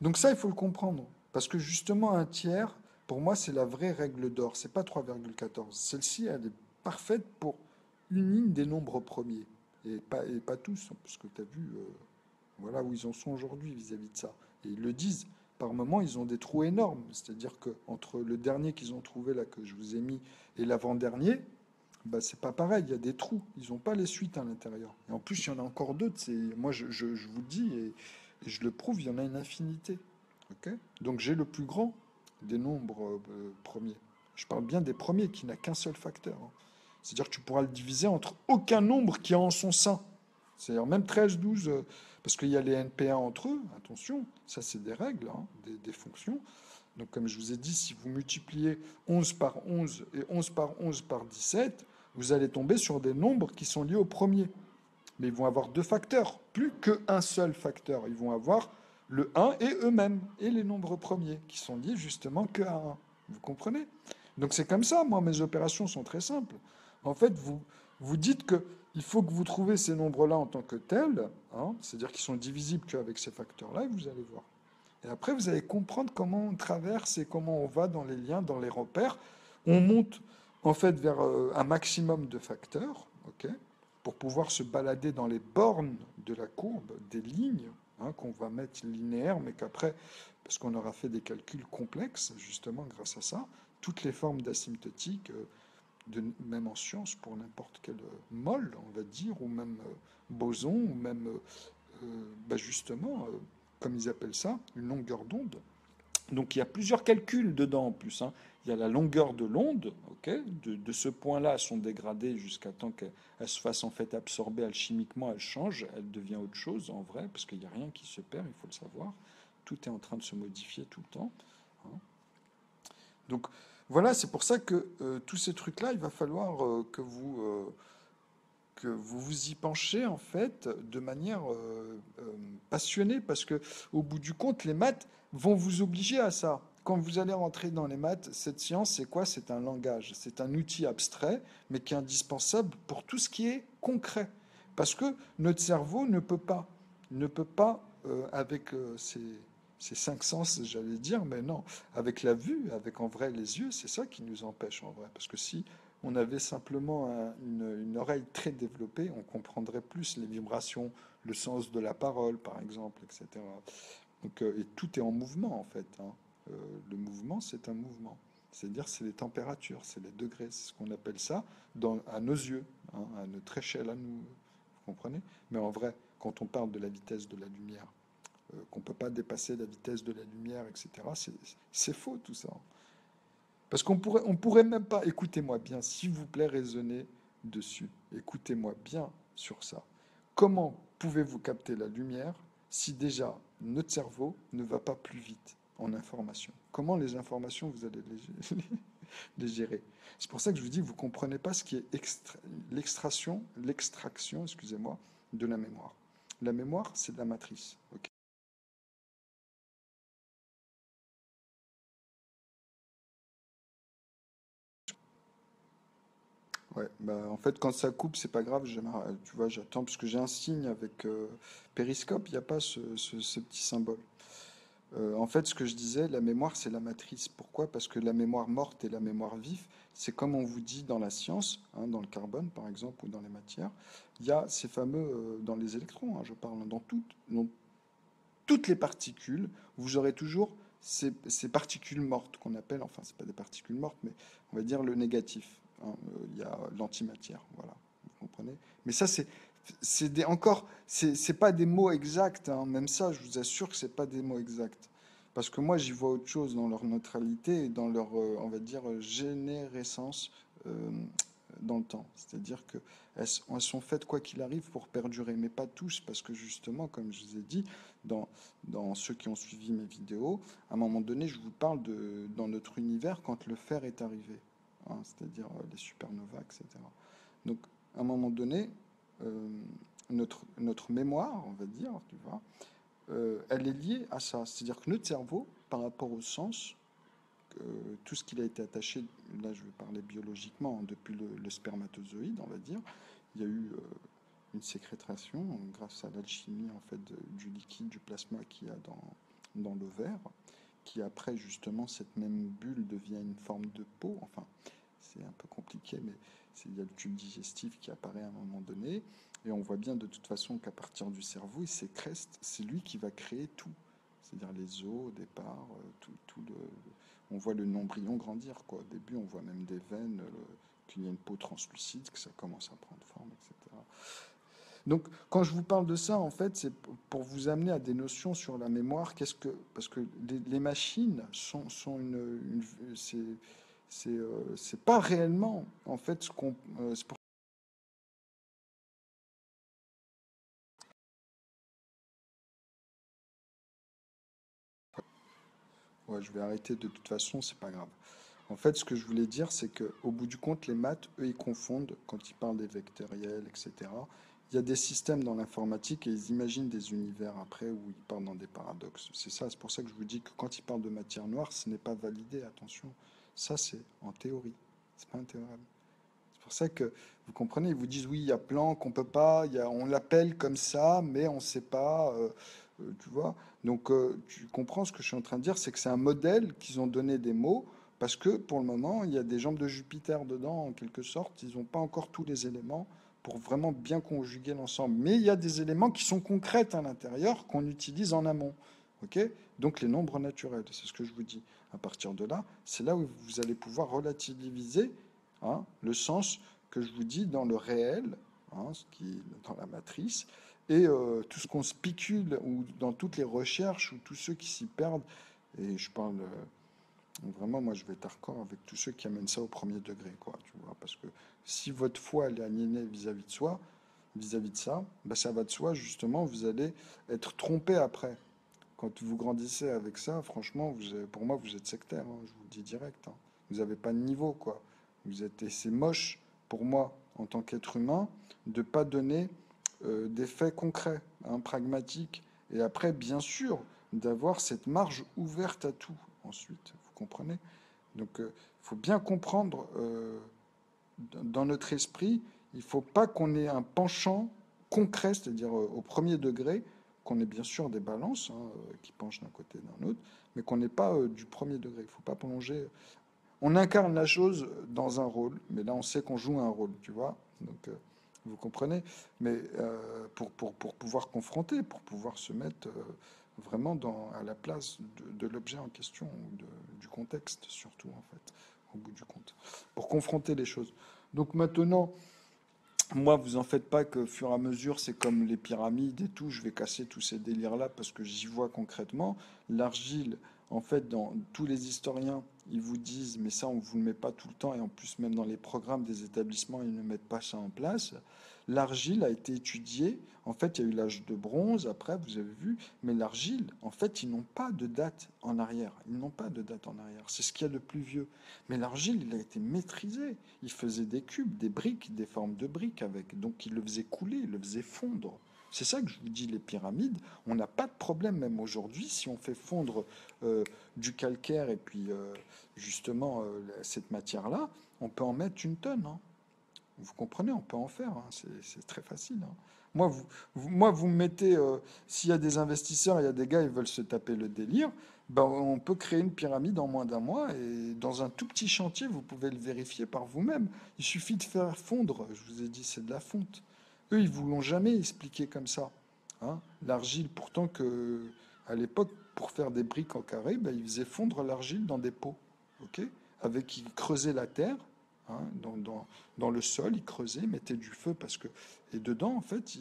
Donc ça, il faut le comprendre. Parce que justement, 1 tiers, pour moi, c'est la vraie règle d'or. C'est pas 3,14. Celle-ci, elle est parfaite pour une ligne des nombres premiers. Et pas tous, hein, parce que tu as vu voilà où ils en sont aujourd'hui vis-à-vis de ça. Et ils le disent. Par moment, ils ont des trous énormes. C'est-à-dire que entre le dernier qu'ils ont trouvé, là, que je vous ai mis, et l'avant-dernier, bah, c'est pas pareil. Il y a des trous. Ils n'ont pas les suites à l'intérieur. Et en plus, il y en a encore d'autres. Moi, je vous le dis, et je le prouve, il y en a une infinité. Ok. Donc j'ai le plus grand des nombres premiers. Je parle bien des premiers qui n'a qu'un seul facteur, hein. C'est-à-dire que tu pourras le diviser entre aucun nombre qui a en son sein. C'est-à-dire même 13, 12, parce qu'il y a les NP1 entre eux, attention, ça c'est des règles, hein, des fonctions. Donc comme je vous ai dit, si vous multipliez 11 par 11 et 11 par 11 par 17, vous allez tomber sur des nombres qui sont liés au premier. Mais ils vont avoir deux facteurs, plus qu'un seul facteur. Ils vont avoir le 1 et eux-mêmes, et les nombres premiers, qui sont liés justement que à 1. Vous comprenez? Donc c'est comme ça, moi, mes opérations sont très simples. En fait, vous dites que il faut que vous trouviez ces nombres-là en tant que tels, hein, c'est-à-dire qu'ils sont divisibles qu'avec ces facteurs-là, et vous allez voir. Et après, vous allez comprendre comment on traverse et comment on va dans les liens, dans les repères. On monte en fait vers un maximum de facteurs, ok, pour pouvoir se balader dans les bornes de la courbe, des lignes, hein, qu'on va mettre linéaires, mais qu'après, parce qu'on aura fait des calculs complexes, justement grâce à ça, toutes les formes d'asymptotique, même en sciences, pour n'importe quel mol, on va dire, ou même boson, ou même justement, comme ils appellent ça, une longueur d'onde. Donc il y a plusieurs calculs dedans en plus, hein. Il y a la longueur de l'onde, ok, de ce point-là à son dégradé jusqu'à temps qu'elle se fasse en fait absorber alchimiquement, elle change, elle devient autre chose en vrai, parce qu'il n'y a rien qui se perd, il faut le savoir. Tout est en train de se modifier tout le temps, hein. Donc voilà, c'est pour ça que tous ces trucs-là, il va falloir que vous vous y penchez en fait de manière passionnée, parce que au bout du compte, les maths vont vous obliger à ça. Quand vous allez rentrer dans les maths, cette science, c'est quoi? C'est un langage, c'est un outil abstrait, mais qui est indispensable pour tout ce qui est concret. Parce que notre cerveau ne peut pas avec ses cinq sens, j'allais dire, mais non, avec la vue, avec en vrai les yeux, c'est ça qui nous empêche en vrai. Parce que si on avait simplement une oreille très développée, on comprendrait plus les vibrations, le sens de la parole, par exemple, etc. Donc, et tout est en mouvement, en fait, hein. Le mouvement, c'est un mouvement. C'est-à-dire, c'est les températures, c'est les degrés, c'est ce qu'on appelle ça à nos yeux, hein, à notre échelle à nous. Vous comprenez? Mais en vrai, quand on parle de la vitesse de la lumière, qu'on ne peut pas dépasser la vitesse de la lumière, etc., c'est faux tout ça. Parce qu'on pourrait même pas, écoutez-moi bien, s'il vous plaît, raisonner dessus. Écoutez-moi bien sur ça. Comment pouvez-vous capter la lumière si déjà notre cerveau ne va pas plus vite en information? Comment les informations, vous allez les gérer? C'est pour ça que je vous dis, vous ne comprenez pas ce qui est l'extraction, excusez-moi, de la mémoire. La mémoire, c'est de la matrice. Ok. Ouais, bah en fait, quand ça coupe, c'est pas grave, tu vois, j'attends, parce que j'ai un signe avec Périscope, il n'y a pas ce petit symbole. En fait, ce que je disais, la mémoire, c'est la matrice. Pourquoi? Parce que la mémoire morte et la mémoire vive, c'est comme on vous dit dans la science, hein, dans le carbone par exemple, ou dans les matières, il y a ces fameux, dans les électrons, hein, je parle, dans toutes les particules, vous aurez toujours ces particules mortes qu'on appelle, enfin, c'est pas des particules mortes, mais on va dire le négatif, hein. Il y a l'antimatière, voilà, vous comprenez? Mais ça, encore, c'est pas des mots exacts, hein. Même ça, je vous assure que c'est pas des mots exacts. Parce que moi, j'y vois autre chose dans leur neutralité et dans leur, on va dire, générescence dans le temps. C'est-à-dire que elles sont faites quoi qu'il arrive pour perdurer, mais pas tous, parce que justement, comme je vous ai dit, dans, dans ceux qui ont suivi mes vidéos, à un moment donné, je vous parle dans notre univers quand le fer est arrivé, hein, c'est-à-dire les supernovas, etc. Donc, à un moment donné, euh, notre mémoire, on va dire, tu vois, elle est liée à ça. C'est-à-dire que notre cerveau, par rapport au sens, tout ce qu'il a été attaché, là je vais parler biologiquement, hein, depuis le spermatozoïde, on va dire, il y a eu une sécrétation grâce à l'alchimie en fait du liquide, du plasma qu'il y a dans l'ovaire, qui après justement cette même bulle devient une forme de peau. Enfin, c'est un peu compliqué, mais il y a le tube digestif qui apparaît à un moment donné, et on voit bien de toute façon qu'à partir du cerveau, il sécrète, c'est lui qui va créer tout. C'est-à-dire les os au départ, on voit le nombrillon grandir, quoi. Au début, on voit même des veines, qu'il y a une peau translucide, que ça commence à prendre forme, etc. Donc, quand je vous parle de ça, en fait, c'est pour vous amener à des notions sur la mémoire. Parce que les machines sont c'est pas réellement, en fait, c'est pour Ouais, je vais arrêter de toute façon, c'est pas grave. En fait, ce que je voulais dire, c'est que au bout du compte, les maths, eux, ils confondent quand ils parlent des vectoriels, etc. Il y a des systèmes dans l'informatique et ils imaginent des univers après où ils parlent dans des paradoxes. C'est ça, c'est pour ça que je vous dis que quand ils parlent de matière noire, ce n'est pas validé, attention. Ça, c'est en théorie, c'est pas un théorème. C'est pour ça que, vous comprenez, ils vous disent oui, il y a Planck, on peut pas, on l'appelle comme ça, mais on ne sait pas, tu vois. Donc, tu comprends ce que je suis en train de dire, c'est que c'est un modèle qu'ils ont donné des mots, parce que pour le moment, il y a des jambes de Jupiter dedans, en quelque sorte, ils n'ont pas encore tous les éléments pour vraiment bien conjuguer l'ensemble. Mais il y a des éléments qui sont concrets à l'intérieur, qu'on utilise en amont. Ok. Donc les nombres naturels, c'est ce que je vous dis. À partir de là, c'est là où vous allez pouvoir relativiser, hein, le sens que je vous dis dans le réel, hein, ce qui est dans la matrice, et tout ce qu'on spécule, ou dans toutes les recherches, ou tous ceux qui s'y perdent, et je parle vraiment, moi je vais être hardcore avec tous ceux qui amènent ça au premier degré, quoi, tu vois, parce que si votre foi elle est aliénée vis-à-vis de soi, vis-à-vis de ça, ben ça va de soi, justement, vous allez être trompé après. Quand vous grandissez avec ça, franchement, pour moi, vous êtes sectaire, hein, je vous le dis direct, hein. Vous n'avez pas de niveau, quoi. Et c'est moche pour moi, en tant qu'être humain, de pas donner des faits concrets, hein, pragmatiques. Et après, bien sûr, d'avoir cette marge ouverte à tout ensuite. Vous comprenez? Donc, il faut bien comprendre, dans notre esprit, il ne faut pas qu'on ait un penchant concret, c'est-à-dire au premier degré, qu'on ait bien sûr des balances, hein, qui penchent d'un côté et d'un autre, mais qu'on n'ait pas du premier degré. Il ne faut pas plonger. On incarne la chose dans un rôle, mais là on sait qu'on joue un rôle, tu vois. Donc vous comprenez. Mais pour pouvoir confronter, pour pouvoir se mettre vraiment à la place de l'objet en question, ou du contexte surtout en fait, au bout du compte, pour confronter les choses. Donc maintenant, moi, vous en faites pas que, au fur et à mesure, c'est comme les pyramides et tout, je vais casser tous ces délires-là parce que j'y vois concrètement. L'argile, en fait, dans tous les historiens, ils vous disent, mais ça, on vous le met pas tout le temps, et en plus, même dans les programmes des établissements, ils ne mettent pas ça en place. L'argile a été étudiée. En fait, il y a eu l'âge de bronze, après, vous avez vu, mais l'argile, en fait, ils n'ont pas de date en arrière. Ils n'ont pas de date en arrière. C'est ce qu'il y a de plus vieux. Mais l'argile, il a été maîtrisé. Il faisait des cubes, des briques, des formes de briques avec. Donc il le faisait couler, il le faisait fondre. C'est ça que je vous dis, les pyramides, on n'a pas de problème même aujourd'hui si on fait fondre du calcaire et puis justement cette matière-là, on peut en mettre une tonne, hein. Vous comprenez, on peut en faire, hein. C'est très facile, hein. Moi, vous me mettez, s'il y a des investisseurs, il y a des gars, ils veulent se taper le délire, ben, on peut créer une pyramide en moins d'un mois et dans un tout petit chantier, vous pouvez le vérifier par vous-même. Il suffit de faire fondre, je vous ai dit, c'est de la fonte. Eux, ils vous l'ont jamais expliqué comme ça, hein. L'argile, pourtant que à l'époque, pour faire des briques en carré, ben, ils faisaient fondre l'argile dans des pots, ok? Ils creusaient la terre, hein, dans le sol, ils creusaient, ils mettaient du feu et dedans, en fait,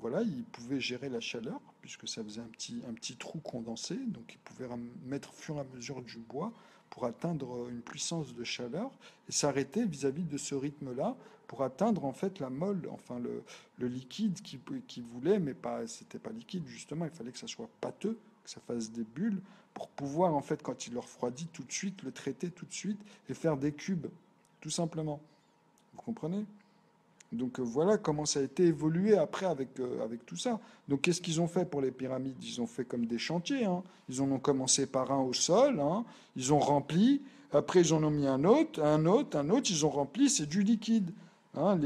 voilà, ils pouvaient gérer la chaleur puisque ça faisait un petit trou condensé, donc ils pouvaient mettre au fur et à mesure du bois pour atteindre une puissance de chaleur et s'arrêter vis-à-vis de ce rythme-là pour atteindre en fait la molle, enfin le liquide qu'ils voulaient, mais pas, c'était pas liquide justement, il fallait que ça soit pâteux, que ça fasse des bulles pour pouvoir en fait quand il leur refroidit tout de suite le traiter tout de suite et faire des cubes tout simplement. Vous comprenez? Donc voilà comment ça a été évolué après avec tout ça. Donc qu'est-ce qu'ils ont fait pour les pyramides? Ils ont fait comme des chantiers, hein. Ils en ont commencé par un au sol, hein. Ils ont rempli, après ils en ont mis un autre, un autre, un autre, ils ont rempli, c'est du liquide, hein.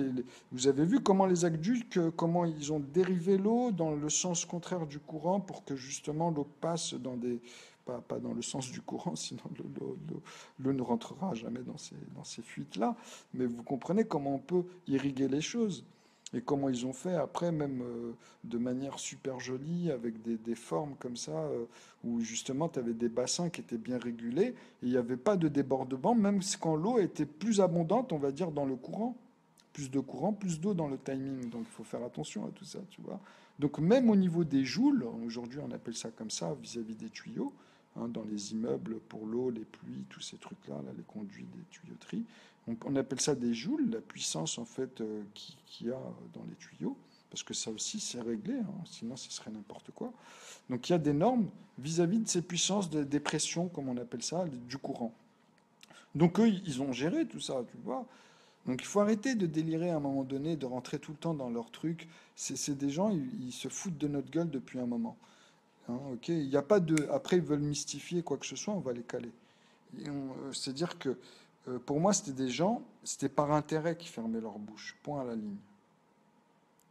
Vous avez vu comment les aqueducs, comment ils ont dérivé l'eau dans le sens contraire du courant pour que justement l'eau passe dans des... Pas dans le sens du courant, sinon l'eau ne rentrera jamais dans ces fuites-là. Mais vous comprenez comment on peut irriguer les choses et comment ils ont fait après, même de manière super jolie, avec des formes comme ça, où justement tu avais des bassins qui étaient bien régulés et il n'y avait pas de débordement, même quand l'eau était plus abondante, on va dire, dans le courant. Plus de courant, plus d'eau dans le timing. Donc il faut faire attention à tout ça, tu vois. Donc même au niveau des joules, aujourd'hui on appelle ça comme ça vis-à-vis des tuyaux, hein, dans les immeubles pour l'eau, les pluies, tous ces trucs-là, là, les conduits, les tuyauteries. On appelle ça des joules, la puissance en fait qu'il y a dans les tuyaux. parce que ça aussi c'est réglé, hein, sinon ce serait n'importe quoi. Donc il y a des normes vis-à-vis de ces puissances de dépression, comme on appelle ça, du courant. Donc eux, ils ont géré tout ça, tu vois. Donc il faut arrêter de délirer à un moment donné, de rentrer tout le temps dans leur truc. C'est des gens, ils se foutent de notre gueule depuis un moment. Hein, ok, il n'y a pas de. Après, ils veulent mystifier quoi que ce soit, on va les caler. C'est-à-dire que pour moi, c'était des gens, c'était par intérêt qu'ils fermaient leur bouche. Point à la ligne.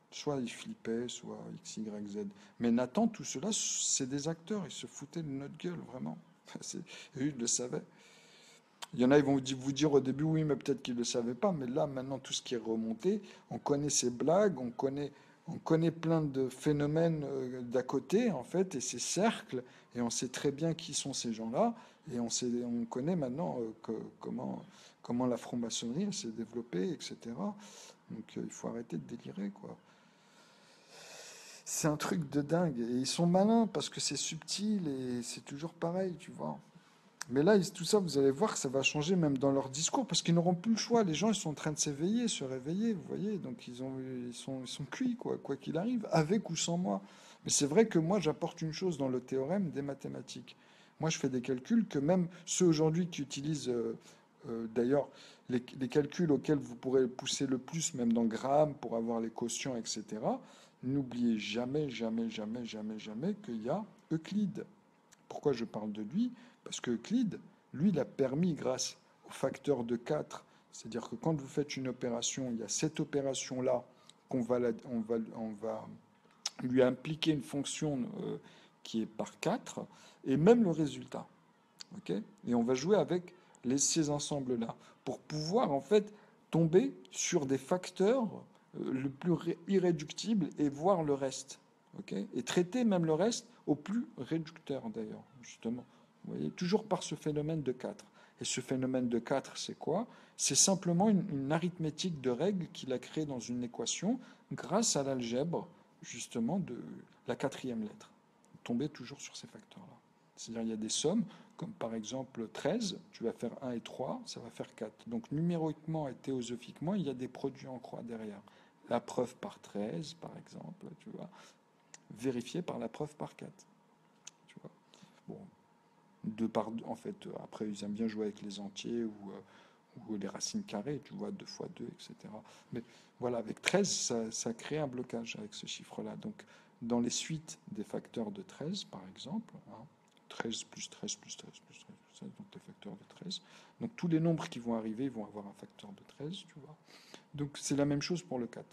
Soit ils flippaient, soit X, Y, Z. Mais Nathan, tout cela, c'est des acteurs. Ils se foutaient de notre gueule, vraiment. Et eux, ils le savaient. Il y en a, ils vont vous dire au début, oui, mais peut-être qu'ils ne le savaient pas. Mais là, maintenant, tout ce qui est remonté, on connaît ces blagues, on connaît plein de phénomènes d'à côté, en fait, et ces cercles, et on sait très bien qui sont ces gens-là, et on connaît maintenant comment la franc-maçonnerie s'est développée, etc. Donc il faut arrêter de délirer, quoi. C'est un truc de dingue. Et ils sont malins parce que c'est subtil et c'est toujours pareil, tu vois. Mais là, tout ça, vous allez voir que ça va changer même dans leur discours parce qu'ils n'auront plus le choix. Les gens, ils sont en train de s'éveiller, se réveiller, vous voyez. Donc ils sont cuits, quoi qu'il arrive, avec ou sans moi. Mais c'est vrai que moi, j'apporte une chose dans le théorème des mathématiques. Moi, je fais des calculs que même ceux aujourd'hui qui utilisent, d'ailleurs, les calculs auxquels vous pourrez pousser le plus, même dans grammes, pour avoir les quotients, etc. N'oubliez jamais, jamais, jamais, jamais, jamais qu'il y a Euclide. Pourquoi je parle de lui? Parce que Euclide, lui, il a permis, grâce au facteur de 4, c'est-à-dire que quand vous faites une opération, il y a cette opération-là on va lui impliquer une fonction qui est par 4, et même le résultat. Okay, et on va jouer avec ces ensembles-là pour pouvoir en fait tomber sur des facteurs le plus irréductibles et voir le reste. Okay, et traiter même le reste au plus réducteur d'ailleurs, justement. Vous voyez, toujours par ce phénomène de 4. Et ce phénomène de 4, c'est quoi? C'est simplement une arithmétique de règles qu'il a créée dans une équation grâce à l'algèbre, justement, de la quatrième lettre. Tomber toujours sur ces facteurs-là. C'est-à-dire il y a des sommes, comme par exemple 13, tu vas faire 1 et 3, ça va faire 4. Donc numériquement et théosophiquement, il y a des produits en croix derrière. La preuve par 13, par exemple, tu vois, vérifiée par la preuve par 4. Tu vois. Bon, en fait, après, ils aiment bien jouer avec les entiers ou les racines carrées, tu vois, 2 fois 2, etc. Mais voilà, avec 13, ça crée un blocage avec ce chiffre-là. Donc, dans les suites des facteurs de 13, par exemple, hein, 13 plus 13 plus 13 plus 13 plus 13, donc les facteurs de 13. Donc, tous les nombres qui vont arriver, ils vont avoir un facteur de 13, tu vois. Donc, c'est la même chose pour le 4.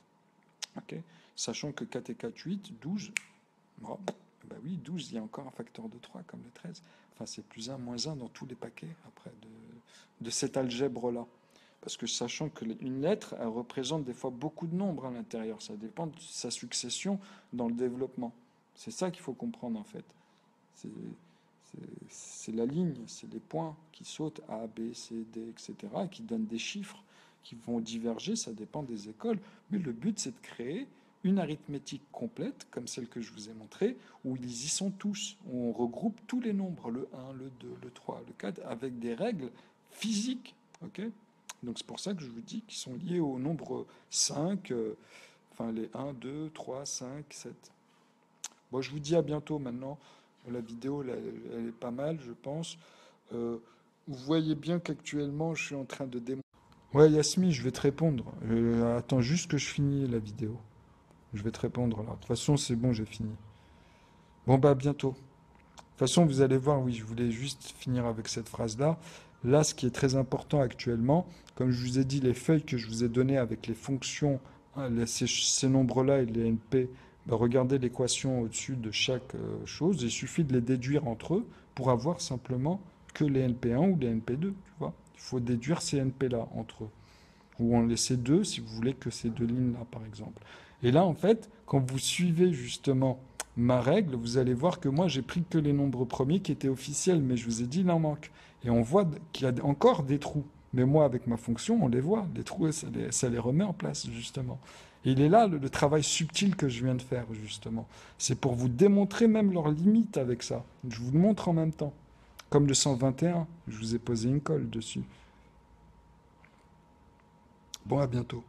Okay, sachant que 4 et 4, 8, 12, bon, ben oui, 12, il y a encore un facteur de 3 comme le 13. Enfin, c'est plus 1, moins 1 dans tous les paquets après de cette algèbre-là. Parce que sachant qu'une lettre, elle représente des fois beaucoup de nombres à l'intérieur. Ça dépend de sa succession dans le développement. C'est ça qu'il faut comprendre en fait. C'est la ligne, c'est les points qui sautent A, B, C, D, etc. et qui donnent des chiffres qui vont diverger, ça dépend des écoles. Mais le but, c'est de créer une arithmétique complète, comme celle que je vous ai montrée, où ils y sont tous, où on regroupe tous les nombres, le 1, le 2, le 3, le 4, avec des règles physiques. Okay, donc c'est pour ça que je vous dis qu'ils sont liés au nombre 5, enfin les 1, 2, 3, 5, 7. Bon, je vous dis à bientôt maintenant. La vidéo, elle est pas mal, je pense. Vous voyez bien qu'actuellement, je suis en train de démontrer. Ouais, Yasmi, je vais te répondre. Attends juste que je finis la vidéo. Je vais te répondre là. De toute façon, c'est bon, j'ai fini. Bon, bah, à bientôt. De toute façon, vous allez voir, oui, je voulais juste finir avec cette phrase-là. Là, ce qui est très important actuellement, comme je vous ai dit, les feuilles que je vous ai données avec les fonctions, hein, ces nombres-là et les NP, bah, regardez l'équation au-dessus de chaque chose. Il suffit de les déduire entre eux pour avoir simplement que les NP1 ou les NP2, tu vois. Il faut déduire ces NP-là entre eux. Ou en laisser deux si vous voulez que ces deux lignes-là, par exemple. Et là, en fait, quand vous suivez justement ma règle, vous allez voir que moi, j'ai pris que les nombres premiers qui étaient officiels, mais je vous ai dit, il en manque. Et on voit qu'il y a encore des trous. Mais moi, avec ma fonction, on les voit. Les trous, ça les remet en place, justement. Et il est là le travail subtil que je viens de faire, justement. C'est pour vous démontrer même leurs limites avec ça. Je vous le montre en même temps. Comme le 121, je vous ai posé une colle dessus. Bon, à bientôt.